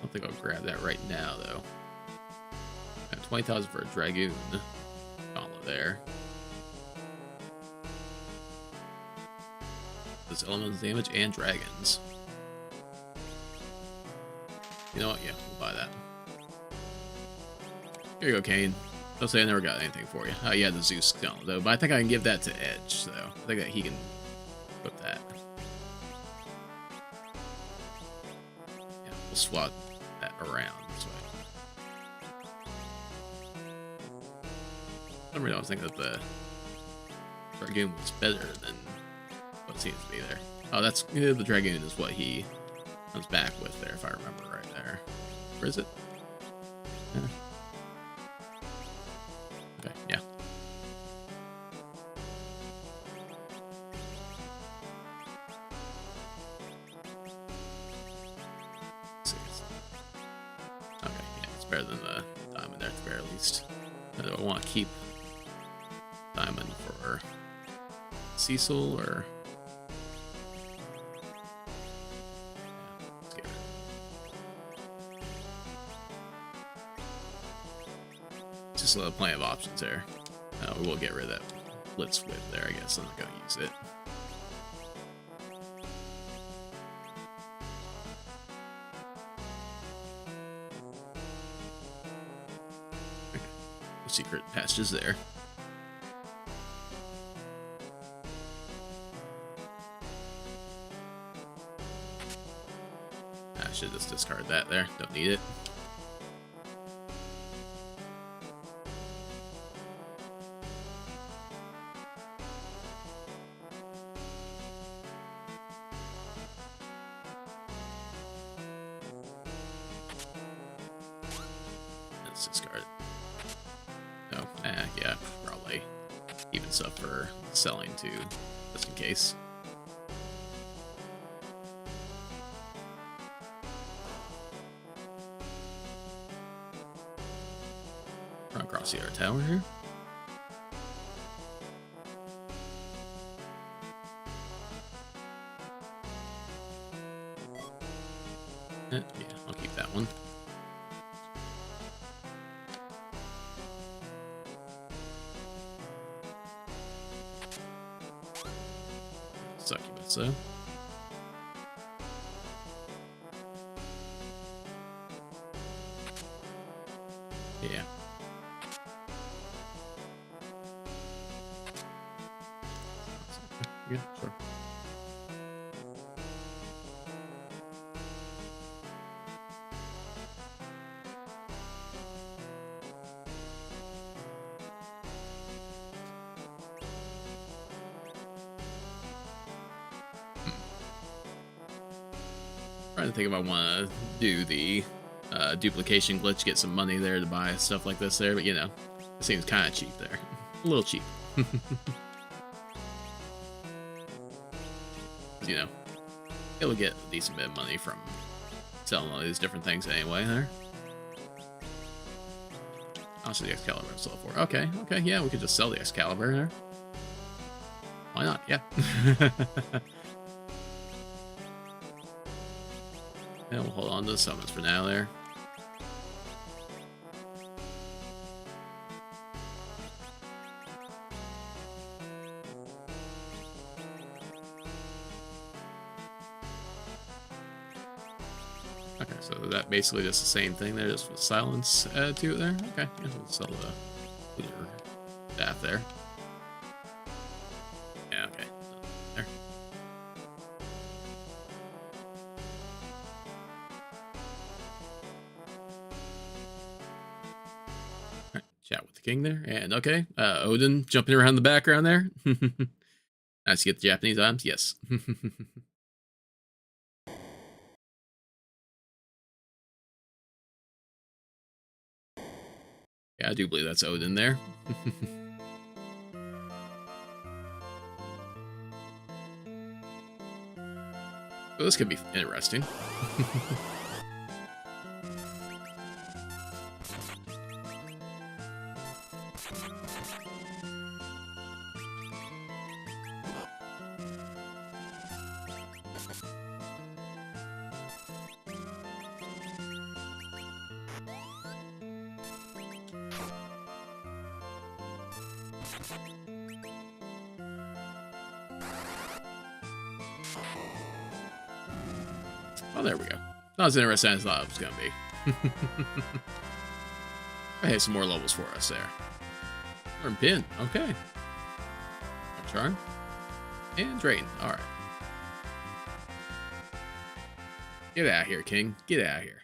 don't think I'll grab that right now, though. 20,000 for a dragoon. Gauntlet there. This elemental damage and dragons. You know what? Yeah, we'll buy that. Here you go, Kane. Don't say I never got anything for you. Oh, yeah, the Zeus gauntlet, though. But I think I can give that to Edge, so I think that he can put that. Yeah, we'll swap that around this way. For some reason, I was thinking that the Dragoon was better than what seems to be there. Oh, that's the Dragoon is what he comes back with there, if I remember right there. Where is it? Yeah. Okay, yeah. Let's see. Okay, yeah, it's better than the diamond there at the very least. Do I want to keep diamond for Cecil or? Yeah, let's get it. Just plenty of options there. We will get rid of that blitz whip there, I guess. I'm not going to use it. Okay. No secret passages there. I should just discard that there. Don't need it. Discard it. Oh, yeah, probably even stuff for selling too, just in case. Run across the other tower here. Yeah, I'll keep that one. Succubus, so. Yeah. Yeah, sure. Trying to think if I want to do the duplication glitch, get some money there to buy stuff like this there, but you know, it seems kind of cheap there. A little cheap. You know, it'll get a decent bit of money from selling all these different things anyway there. Also, the Excalibur I sell for. Okay, okay, yeah, we could just sell the Excalibur there. Why not? Yeah. Yeah, we'll hold on to the summons for now there. Okay, so that basically just the same thing there, just with silence added to it there. Okay, yeah, we'll sell the leader staff there. Yeah, okay. There. Alright, chat with the king there. And okay, Odin jumping around the background there. Nice to get the Japanese items, yes. Yeah, I do believe that's Odin there. Well, this could be interesting. Oh, there we go. Not as interesting as I thought it was going to be. Hey, some more levels for us there. Learn pin. Okay. Charm. And drain. Alright. Get out of here, King. Get out of here.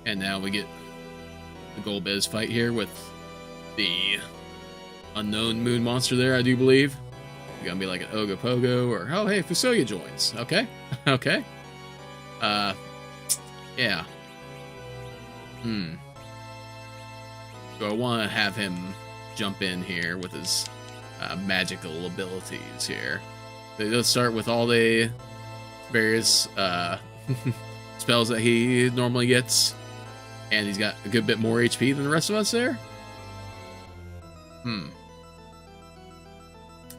And now we get the Gold Biz fight here with the unknown moon monster there, I do believe. It's gonna be like an Ogopogo or, oh, hey, Fusoya joins. Okay. Okay. Yeah. Do I want to have him jump in here with his magical abilities here? They does start with all the various spells that he normally gets, and he's got a good bit more HP than the rest of us there. I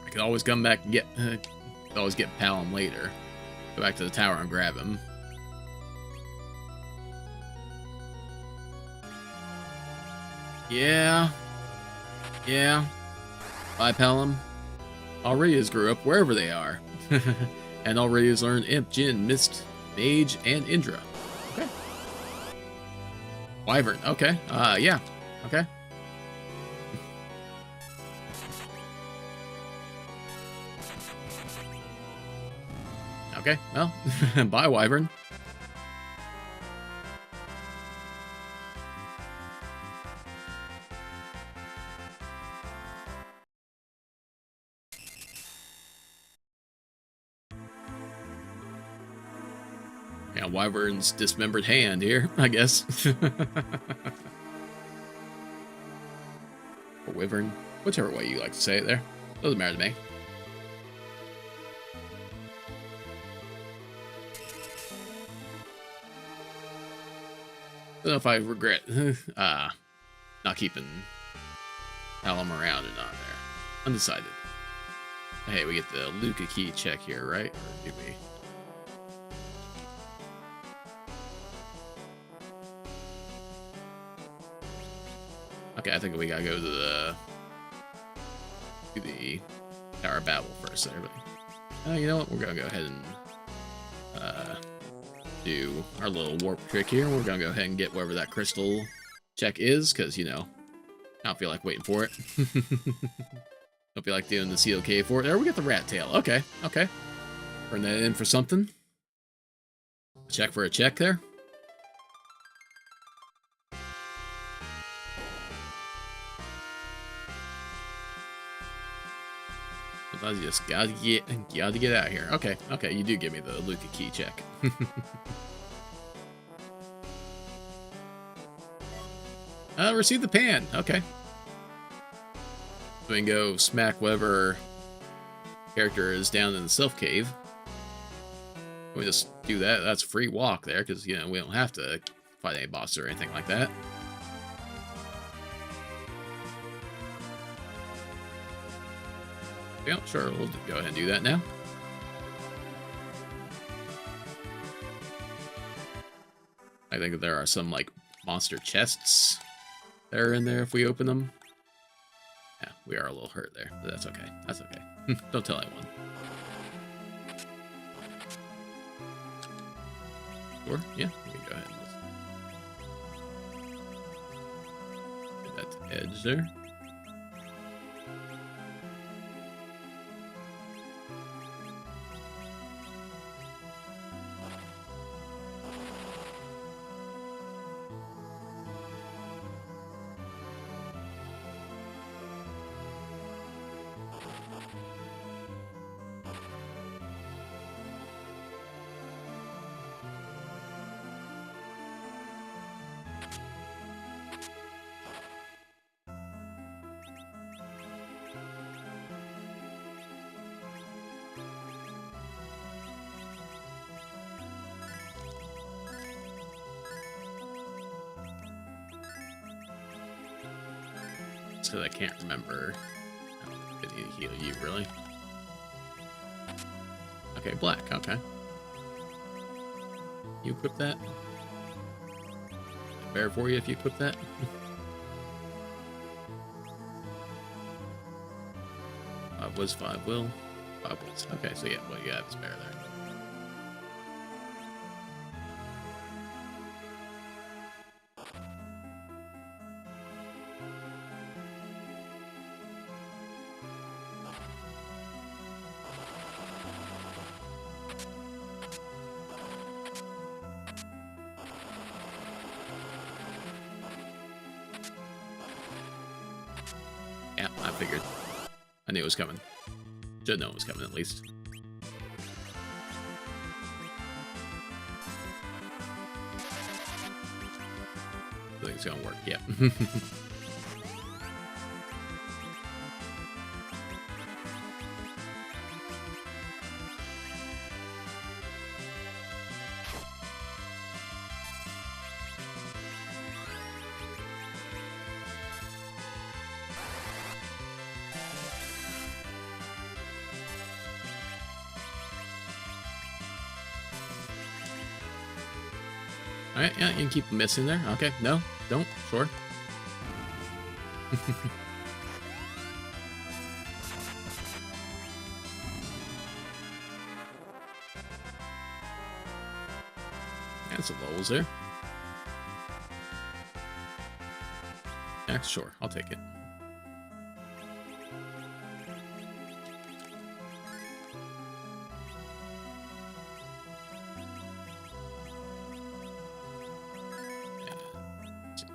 could always come back and get, always get Palom later. Go back to the tower and grab him. Yeah. Yeah. Bye, Palom. Aurelius grew up wherever they are. And Aurelius learned Imp, Jinn, Mist, Mage, and Indra. Okay. Wyvern. Okay. Yeah. Okay. Okay. Well, bye, Wyvern. Yeah, Wyvern's dismembered hand here, I guess. Or Wyvern. Whichever way you like to say it there. Doesn't matter to me. I don't know if I regret not keeping Palom around or not there. Undecided. Hey, we get the Luca key check here, right? Or do we? Okay, I think we gotta go to the Tower of Babel first there, but you know what? We're gonna go ahead and do our little warp trick here. We're gonna go ahead and get wherever that crystal check is, because, you know, I don't feel like waiting for it. Don't feel like doing the seal cave for it. There, we got the rat tail. Okay, okay. Turn that in for something. Check for a check there. Sometimes you just gotta get out of here. Okay, okay, you do give me the Luca key check. Receive the pan. Okay. So we can go smack whatever character is down in the Self Cave. We just do that. That's a free walk there, because, you know, we don't have to fight any boss or anything like that. Yeah, sure, we'll go ahead and do that now. I think that there are some, like, monster chests that are in there if we open them. Yeah, we are a little hurt there, but that's okay. That's okay. Don't tell anyone. Sure, yeah, we can go ahead and get that edge there. Because I can't remember. I don't need to heal you, really. Okay, black, okay. You equip that? Bear for you if you equip that? 5 was 5 will. 5 was. Okay, so yeah, well, you have a spare there. Yeah, I figured. I knew it was coming. Should know it was coming, at least. I think it's gonna work, yeah. Alright, yeah, you can keep missing there. Okay, no, don't, sure. That's some lulls there. Yeah, sure, I'll take it.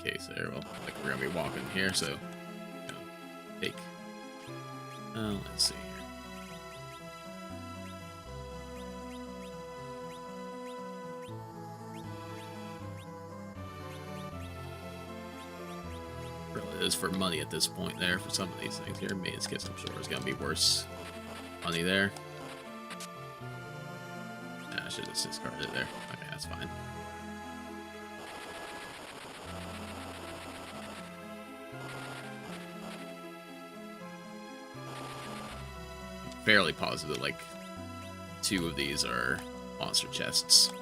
Case there. Well, like we're gonna be walking here, so take. Let's see here. Really is for money at this point there for some of these things here. Maintenance kits, I'm sure, is gonna be worse money there. I should have discarded it there. Okay, that's fine. Fairly positive, like 2 of these are monster chests.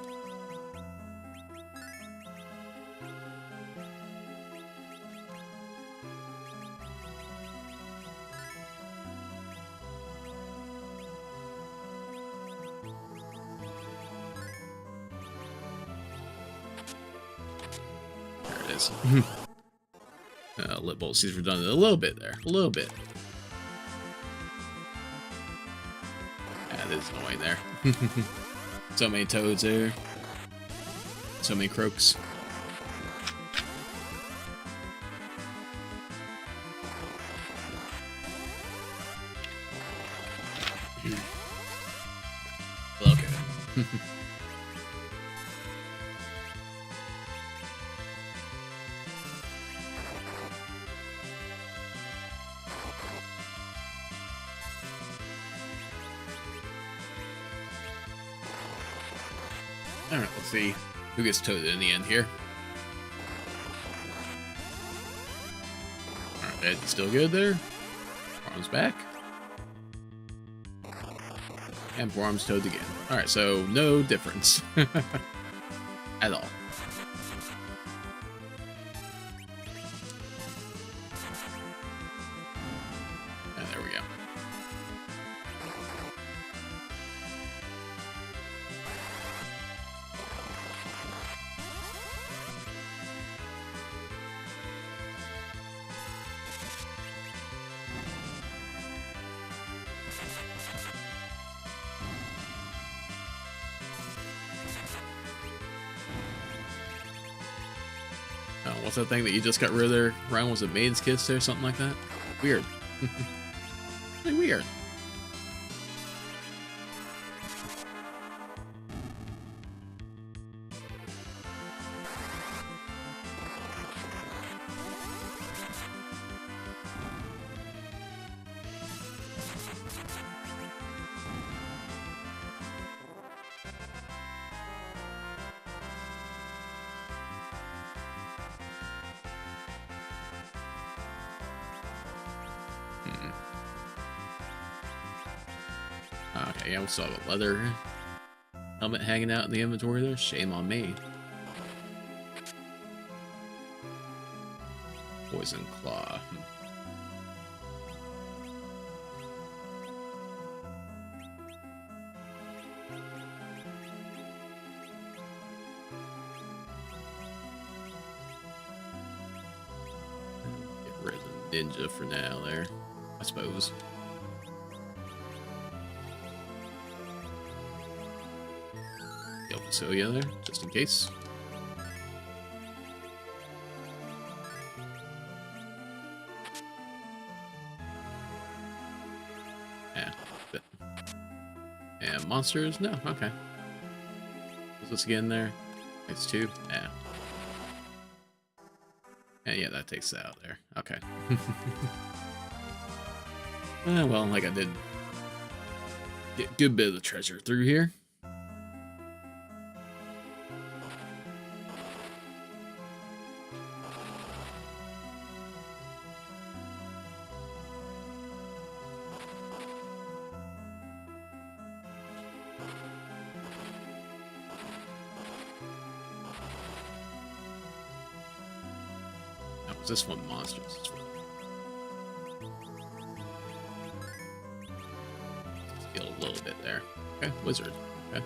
There it is. Lit bolts, these redundant a little bit there, a little bit. That is annoying there. So many toads there. So many croaks. Okay. Alright, let's see who gets toted in the end here. Alright, still good there. Arms back. And poor arms towed again. Alright, so no difference. At all. And there we go. What's that thing that you just got rid of there? Ryan, was it Maiden's Kiss or something like that? Weird. Really weird. Okay, yeah, we still have a leather helmet hanging out in the inventory there. Shame on me. Poison Claw. ninja for now there, I suppose. Facility there, just in case. Yeah. And monsters? No, okay. Is this again there? It's 2? Yeah. Yeah, that takes that out there. Okay. Well, like I did get a good bit of the treasure through here. This one monsters. This one. Skill a little bit there. Okay, wizard. Okay.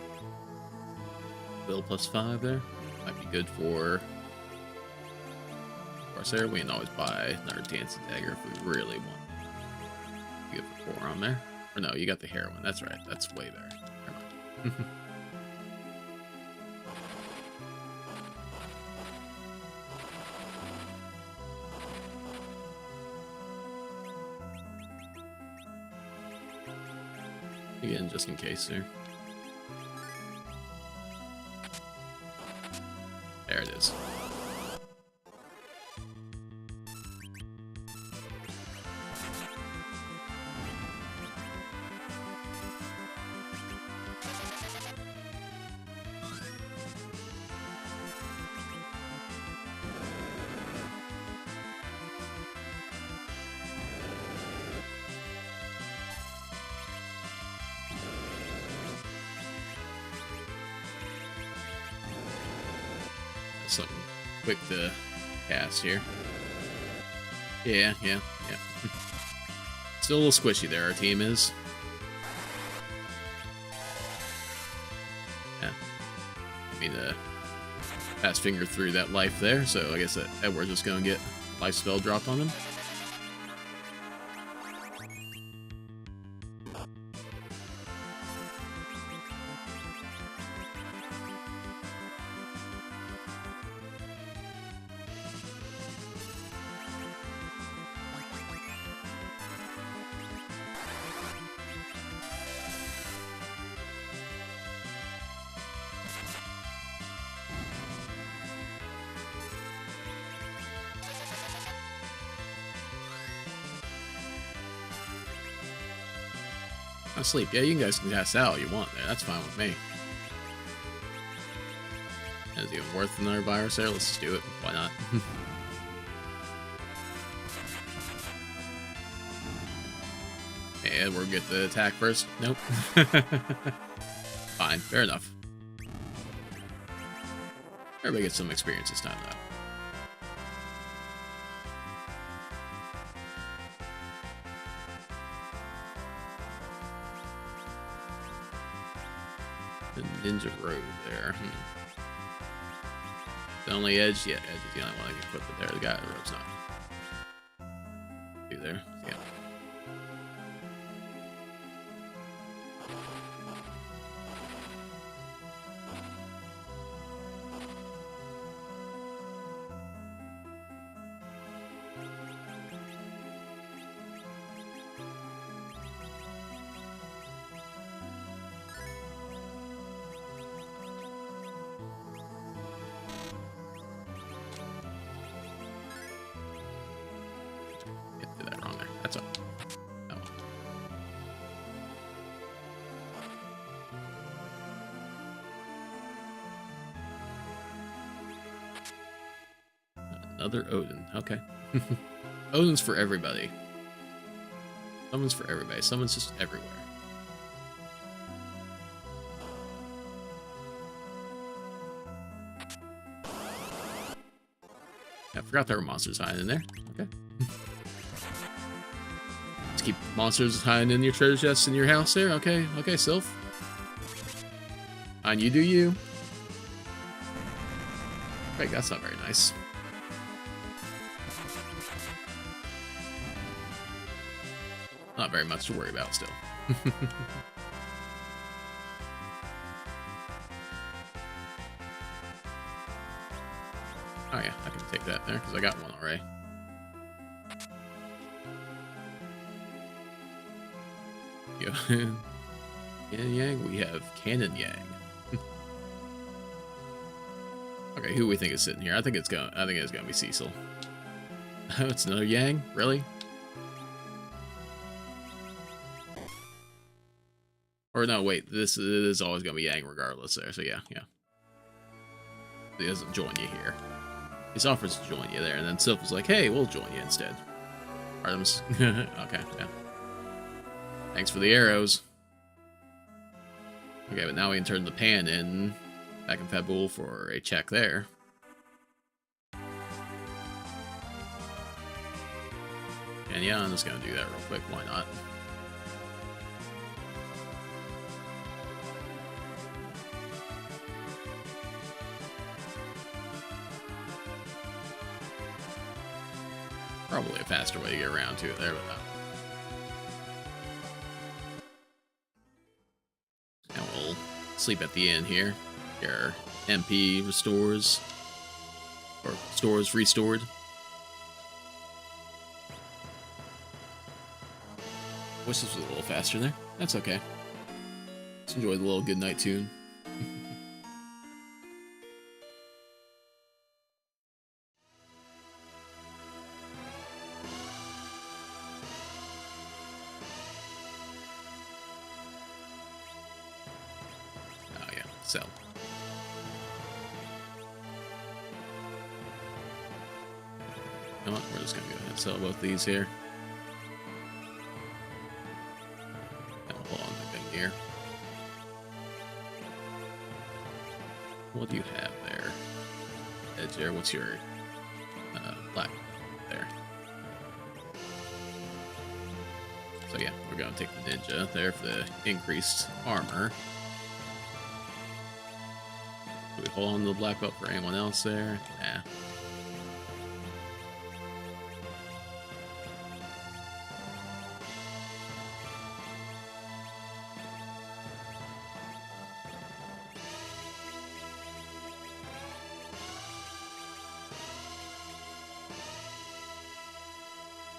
Bill +5 there. Might be good for Corsair. We can always buy another dancing dagger if we really want. Good for 4 on there. Or no, you got the heroin. That's right. That's way there. Never mind. Again, just in case there. There it is. Something quick to cast here. Yeah. Still a little squishy there, our team is. Yeah. I mean, fast finger through that life there, so I guess that Edward's just gonna get life spell dropped on him. Sleep. Yeah, you guys can cast out all you want there. That's fine with me. Is it even worth another virus there? Let's just do it. Why not? And we'll get the attack first. Nope. Fine. Fair enough. Everybody gets some experience this time, though. Ninja Road there. The only edge? Yeah, edge is the only one I can put there. The guy at the road's not. Do there. Yeah. Another Odin. Okay. Odin's for everybody. Someone's for everybody. Someone's just everywhere. I forgot there were monsters hiding in there. Okay. Let's keep monsters hiding in your treasure chests in your house there. Okay. Okay, Sylph. And you do you. Right, that's not very nice. Not very much to worry about still. Oh yeah, I can take that there because I got one already. Yin Yang, we have Cannon Yang. Okay, who we think is sitting here? I think it's gonna be Cecil. It's another Yang, really? Or no, wait, it is always gonna be Yang regardless there. So yeah. He doesn't join you here. He offers to join you there, and then Sylph was like, "Hey, we'll join you instead." Artemis. Okay, yeah. Thanks for the arrows. Okay, but now we can turn the pan in back in Fabul for a check there. And yeah, I'm just gonna do that real quick. Why not? Probably a faster way to get around to it there, but and we'll sleep at the inn here. Your MP restores, or stores restored. Wish this was a little faster there. That's okay. Let's enjoy the little goodnight tune. So, you know what? We're just gonna go ahead and sell both these here. And we'll hold on the thing here. What do you have there? Edge there. What's your black there? So yeah, we're gonna take the ninja there for the increased armor. Do we hold on to the black belt for anyone else there? Nah.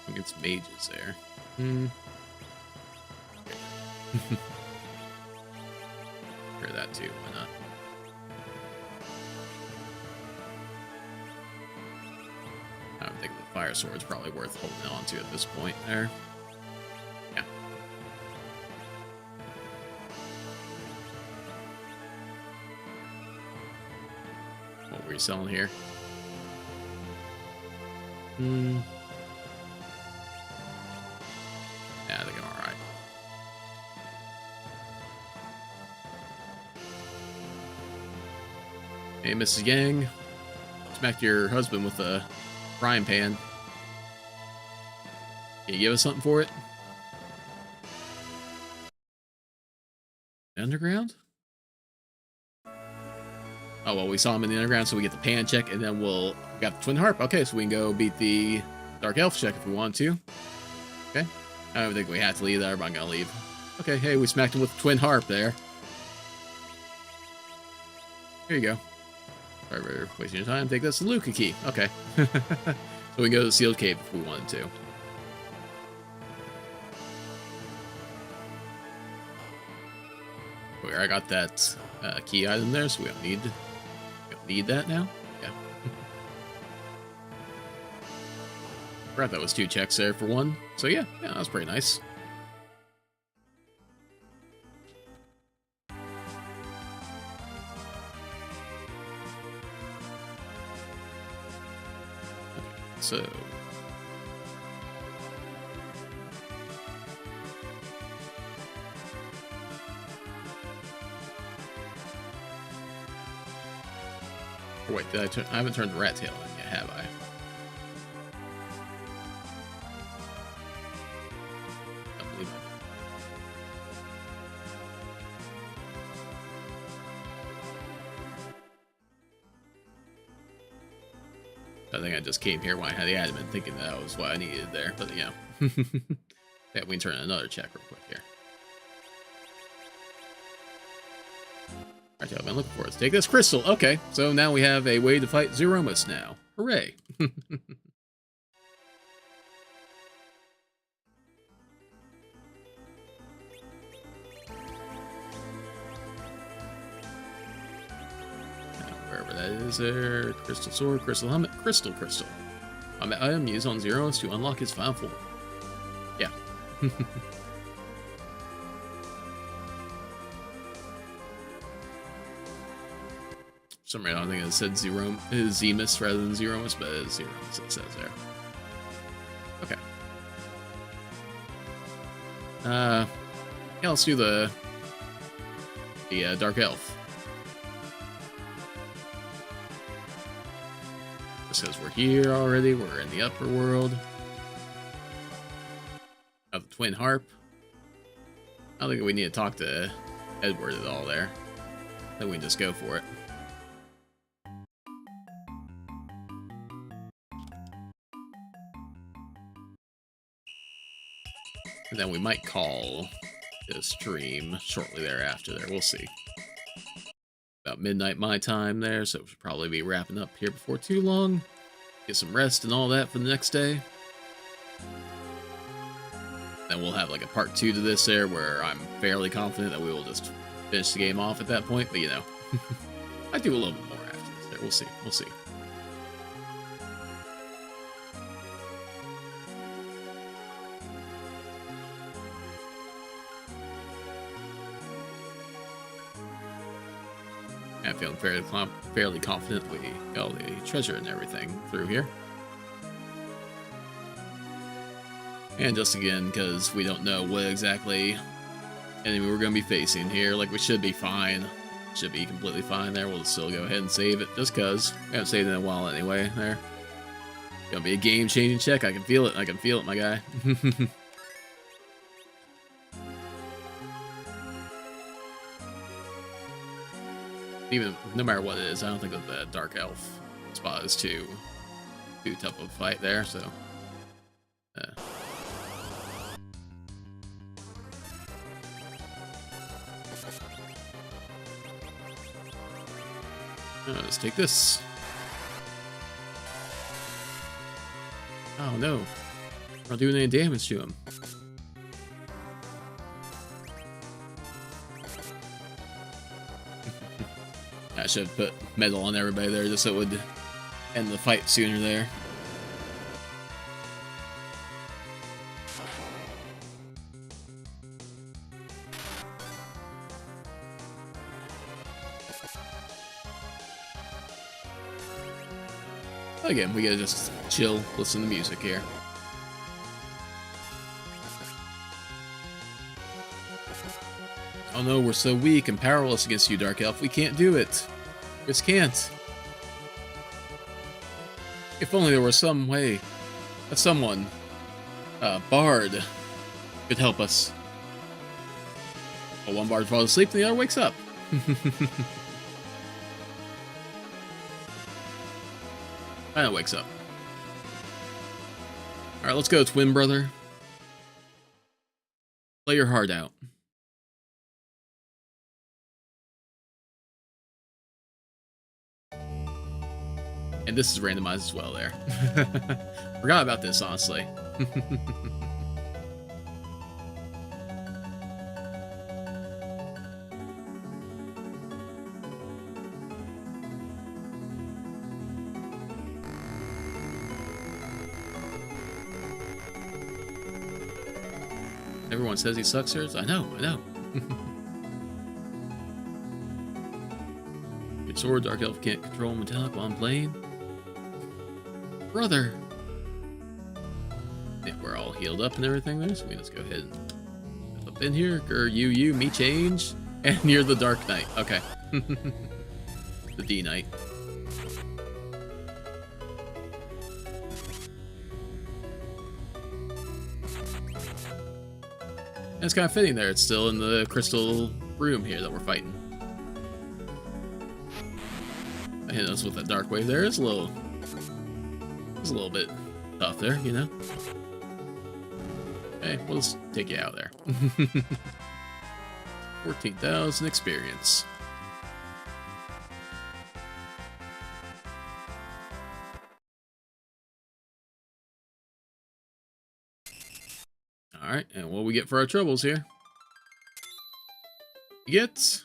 I think it's mages there. Hear that too, why not? I don't think the fire sword's probably worth holding on to at this point there. Yeah. What were you selling here? Yeah, I think I'm alright. Hey, Mrs. Yang. Smacked your husband with a frying pan. Can you give us something for it? Underground? Oh, well, we saw him in the underground, so we get the pan check, and then we got the twin harp. Okay, so we can go beat the dark elf check if we want to. Okay. I don't think we have to leave there, but I'm gonna leave. Okay, hey, we smacked him with the twin harp there. Here you go. Sorry for wasting your time. Take this Luca key. Okay. So we can go to the sealed cave if we wanted to. I got that key item there, so we don't need that now. Yeah. Forgot that was 2 checks there for 1. So yeah, that was pretty nice. Okay, so wait, I haven't turned the rat tail in yet, have I? I believe I think I just came here when I had the admin thinking that was what I needed there, but yeah. Yeah, we can turn in another check real quick here. Alright, I've been looking for it. Let's take this crystal. Okay, so now we have a way to fight Zeromus now. Hooray! Wherever that is there. Crystal sword, crystal helmet, crystal. Item used on Zeromus to unlock his final form. Yeah. For some reason, I don't think it said Zemus rather than Zeromus, but it is Zeromus, it says there. Okay. Yeah, let's do the Dark Elf. Just because we're here already, we're in the upper world. Of the Twin Harp. I don't think we need to talk to Edward at all there. I think we can just go for it. And then we might call this stream shortly thereafter there. We'll see. About midnight my time there, so we should probably be wrapping up here before too long. Get some rest and all that for the next day. Then we'll have like a part 2 to this there, where I'm fairly confident that we will just finish the game off at that point, but you know. I do a little bit more after this there. We'll see. We'll see. I'm feeling fairly confident we got all the treasure and everything through here. And just again, because we don't know what exactly enemy we're going to be facing here, like we should be fine. Should be completely fine there. We'll still go ahead and save it, just because. We haven't saved it in a while anyway, there. Gonna be a game-changing check. I can feel it. I can feel it, my guy. Even no matter what it is, I don't think that the Dark Elf spot is too tough of a fight there. So, let's take this. Oh no, we're not doing any damage to him. I should have put metal on everybody there just so it would end the fight sooner there. Again, we gotta just chill, listen to music here. Oh no, we're so weak and powerless against you, Dark Elf. We can't do it. Just can't. If only there was some way that someone, Bard, could help us. Well, one Bard falls asleep, and the other wakes up. And it wakes up. Alright, let's go, twin brother. Play your heart out. And this is randomized as well there. Forgot about this, honestly. Everyone says he sucks, sirs. I know. Your sword, Dark Elf can't control metallic while I'm playing. Brother! Yeah, we're all healed up and everything there, so we just go ahead and step up in here. Me change. And you're the Dark Knight. Okay. The D Knight. And it's kind of fitting there. It's still in the crystal room here that we're fighting. I hit us with that dark wave there. It's a little bit tough there, you know. Hey, we'll just take you out there. 14,000 experience. Alright, and what we get for our troubles here? You get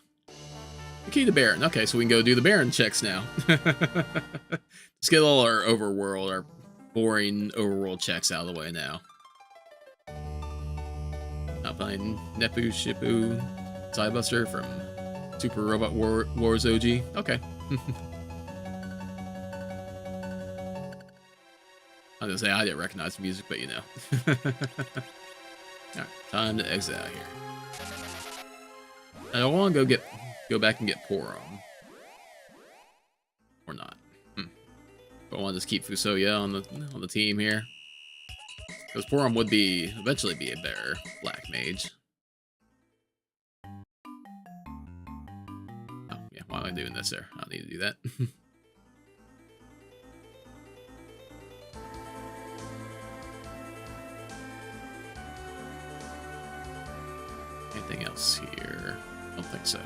the key to Baron. Okay, so we can go do the Baron checks now. Let's get all our overworld, our boring overworld checks out of the way now. Alpine Nepu Shippu Sidebuster from Super Robot Wars OG. Okay. I was gonna say I didn't recognize the music, but you know. Alright, time to exit out here. I want to go back and get Porom. Or not. But I want to just keep Fusoya on the team here. Because Porom would eventually be a better black mage. Oh, yeah, why am I doing this there? I don't need to do that. Anything else here? I don't think so.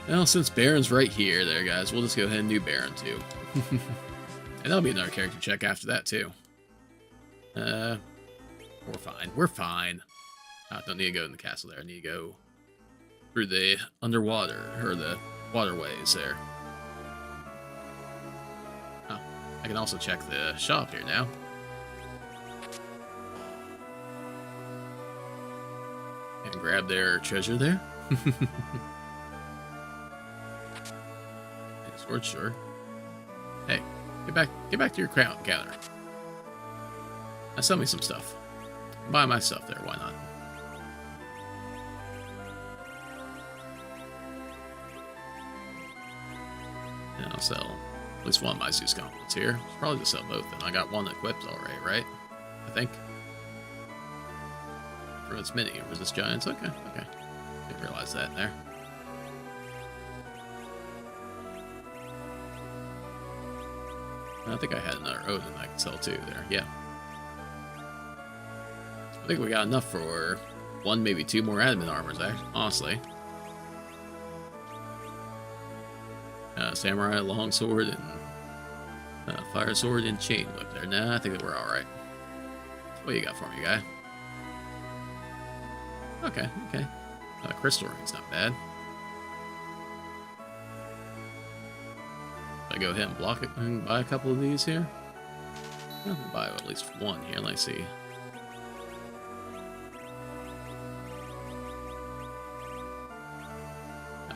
Well, since Baron's right here, there, guys, we'll just go ahead and do Baron, too. And that'll be another character check after that, too. We're fine. We're fine. I don't need to go in the castle there. I need to go through the underwater, or the waterways there. Oh, I can also check the shop here now. And grab their treasure there. Sword, sure. Hey, get back to your crown counter. Now sell me some stuff. Buy my stuff there, why not? And I'll sell at least one of my Zeus gauntlets here. I'll probably just sell both of them. I got one equipped already, right? I think. For its mini, resist giants. Okay, okay. Didn't realize that there. I think I had another Odin I could sell too there, yeah. I think we got enough for one, maybe two more admin armors, honestly. Samurai, longsword, and fire sword and chain whip there. Nah, I think that we're alright. What you got for me, guy? Okay, okay. Crystal ring's not bad. I go ahead and block it and buy a couple of these here. I'll buy at least one here. Let's see.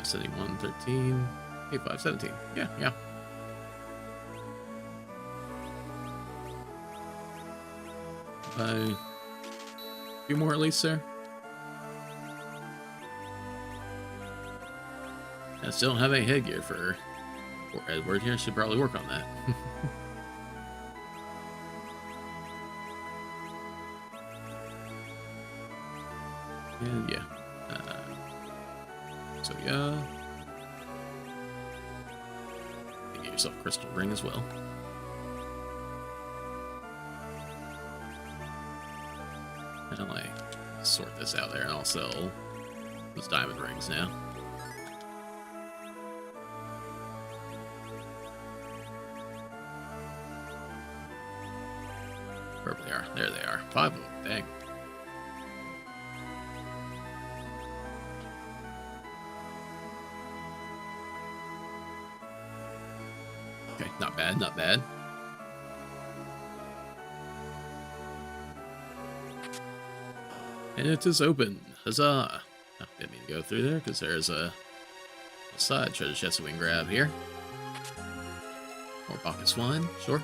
Setting 113, 8517. Yeah, yeah. Buy a few more at least there. I still don't have any headgear for Edward here. Should probably work on that. And yeah. So yeah. You get yourself a crystal ring as well. And I'll like sort this out there, and I'll sell those diamond rings now. Wherever they are. There they are. 5 of them. Dang. Okay, not bad, not bad. And it is open. Huzzah! Oh, didn't mean to go through there, because there's a side treasure chest we can grab here. More Bacchus wine, sure.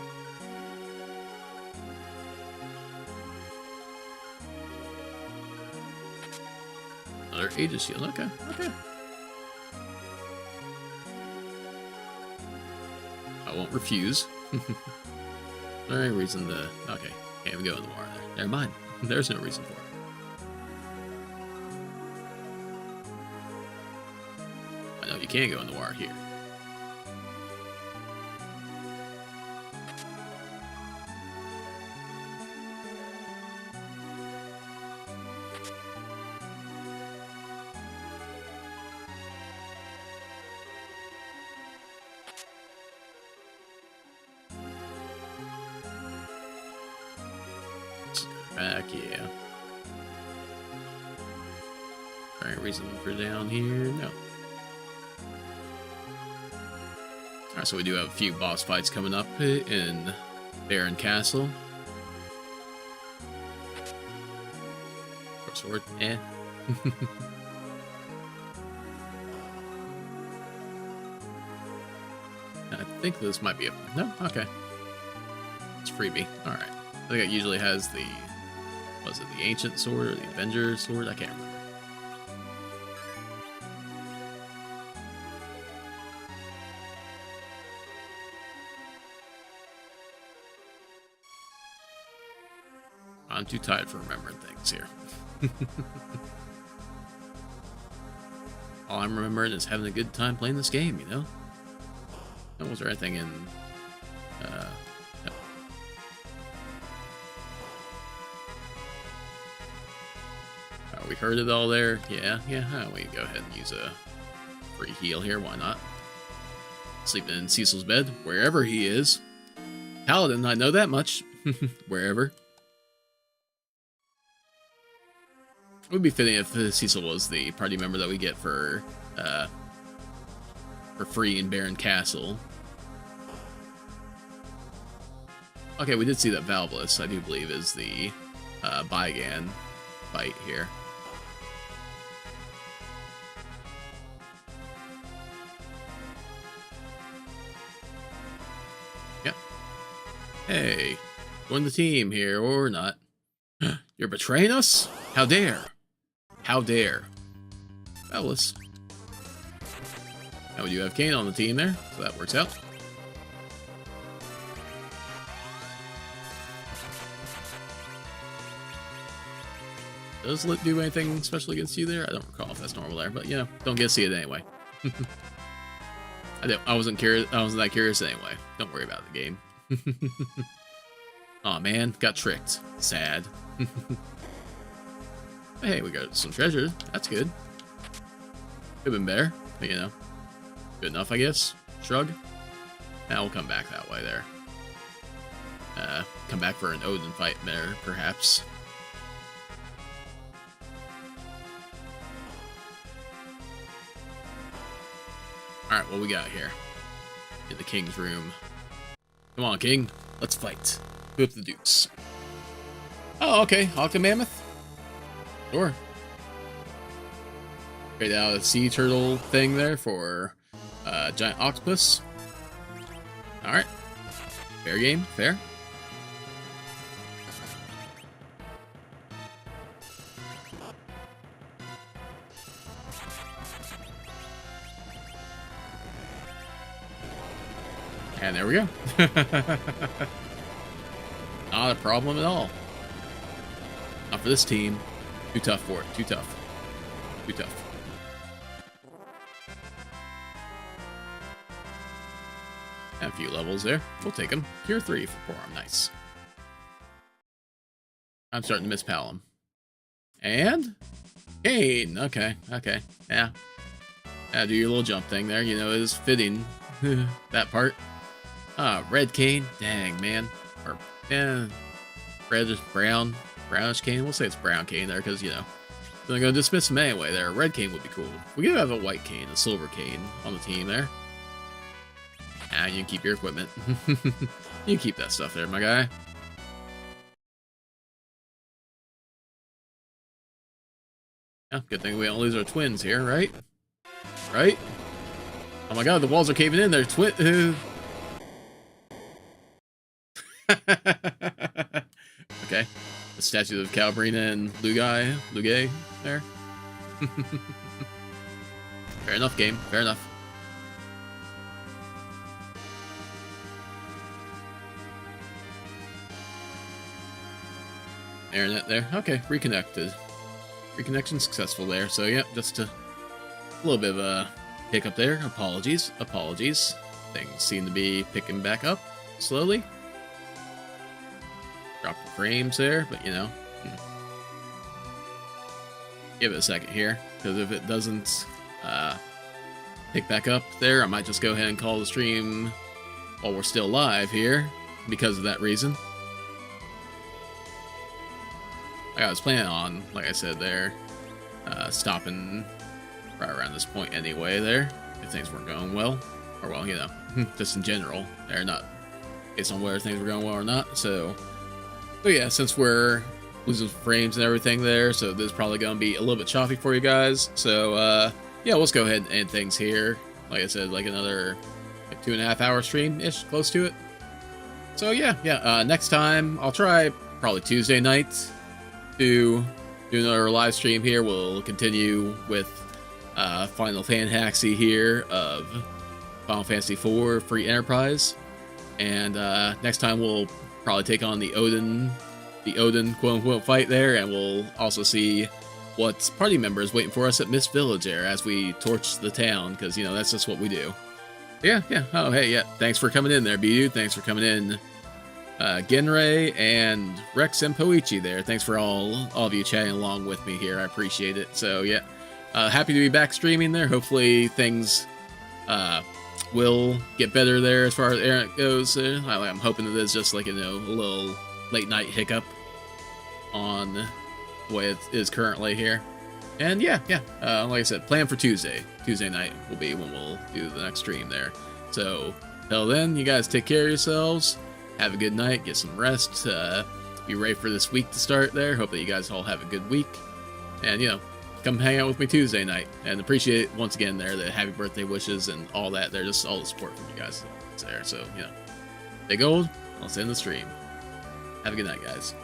Another Aegis shield, okay, okay. I won't refuse. Is there any reason to... Okay, can't even go in the water there. Never mind. There's no reason for it. I know you can go in the water here. Back, yeah. Any reason for down here? No. Alright, so we do have a few boss fights coming up in Baron Castle. Sword, eh. I think this might be a... No? Okay. It's freebie. Alright. I think it usually has the... Was it the Ancient Sword or the Avenger Sword? I can't remember. I'm too tired for remembering things here. All I'm remembering is having a good time playing this game, you know? Oh, was there anything in... No. We heard it all there? Yeah. We can go ahead and use a free heal here, why not? Sleeping in Cecil's bed, wherever he is. Paladin, I know that much. Wherever. It would be fitting if Cecil was the party member that we get for free in Baron Castle. Okay, we did see that Valveless, I do believe, is the Bygan fight here. Yep. Hey, join the team here, or not. You're betraying us? How dare? How dare? Valveless. Now we do have Kane on the team there, so that works out. Does Lit do anything special against you there? I don't recall if that's normal there, but you know, don't get to see it anyway. I wasn't curious. I wasn't that curious anyway. Don't worry about the game. Aw, man, got tricked. Sad. Hey, we got some treasure. That's good. Could've been better, but you know, good enough, I guess. Shrug. Now we'll come back that way there. Come back for an Odin fight there, perhaps. Alright, what we got here? In the king's room. Come on, king. Let's fight. Whip the dukes. Oh, okay. Hawk the Mammoth? Sure. Trade out a sea turtle thing there for giant octopus. Alright. Fair game. Fair. And there we go. Not a problem at all. Not for this team. Too tough for it. Too tough. Too tough. And a few levels there. We'll take them. Cure 3 for forearm. Nice. I'm starting to miss Palom. And? Kane. Okay. Okay. Yeah. Yeah, do your little jump thing there. You know, it is fitting. That part. Ah, red Kane. Dang, man. Or, yeah. Red is brown. Brownish Kane. We'll say it's brown Kane there, because, you know, they're going to dismiss him anyway there. Red Kane would be cool. We could have a white Kane, a silver Kane on the team there. Ah, you can keep your equipment. You can keep that stuff there, my guy. Yeah, good thing we don't lose our twins here, right? Right? Oh my god, the walls are caving in there. Okay. The statues of Calbrina and Lugay there. Fair enough, game. Fair enough. Internet there. Okay, reconnected. Reconnection successful there. So, yeah, just a little bit of a hiccup there. Apologies. Apologies. Things seem to be picking back up slowly. Drop the frames there, but you know. Give it a second here, because if it doesn't pick back up there, I might just go ahead and call the stream while we're still live here, because of that reason. I was planning on, like I said there, stopping right around this point anyway there, if things weren't going well. Or well, you know, just in general. They're not based on whether things were going well or not. So yeah, since we're losing frames and everything there, so this is probably going to be a little bit choppy for you guys. So yeah, let's go ahead and end things here. Like I said, like another 2.5 hour stream-ish, close to it. So yeah, next time I'll try probably Tuesday night to do another live stream here. We'll continue with final FanHacksy here of Final Fantasy IV Free Enterprise, and next time we'll probably take on the Odin quote-unquote fight there, and we'll also see what party members waiting for us at Mist Village there as we torch the town, because, you know, that's just what we do. Yeah. Oh, hey, yeah. Thanks for coming in there, B-Dude. Thanks for coming in, Genray and Rex and Poichi there. Thanks for all of you chatting along with me here. I appreciate it. So, yeah. Happy to be back streaming there. Hopefully things will get better there as far as internet goes. I'm hoping that it's just like, you know, a little late night hiccup on the way it is currently here. And yeah, like I said, plan for Tuesday night will be when we'll do the next stream there. So till then, you guys take care of yourselves, have a good night, get some rest, be ready for this week to start there. Hope that you guys all have a good week, and, you know, come hang out with me Tuesday night, and appreciate once again there the happy birthday wishes and all that. They're just all the support from you guys there. So, you know, stay gold. I'll end the stream. Have a good night, guys.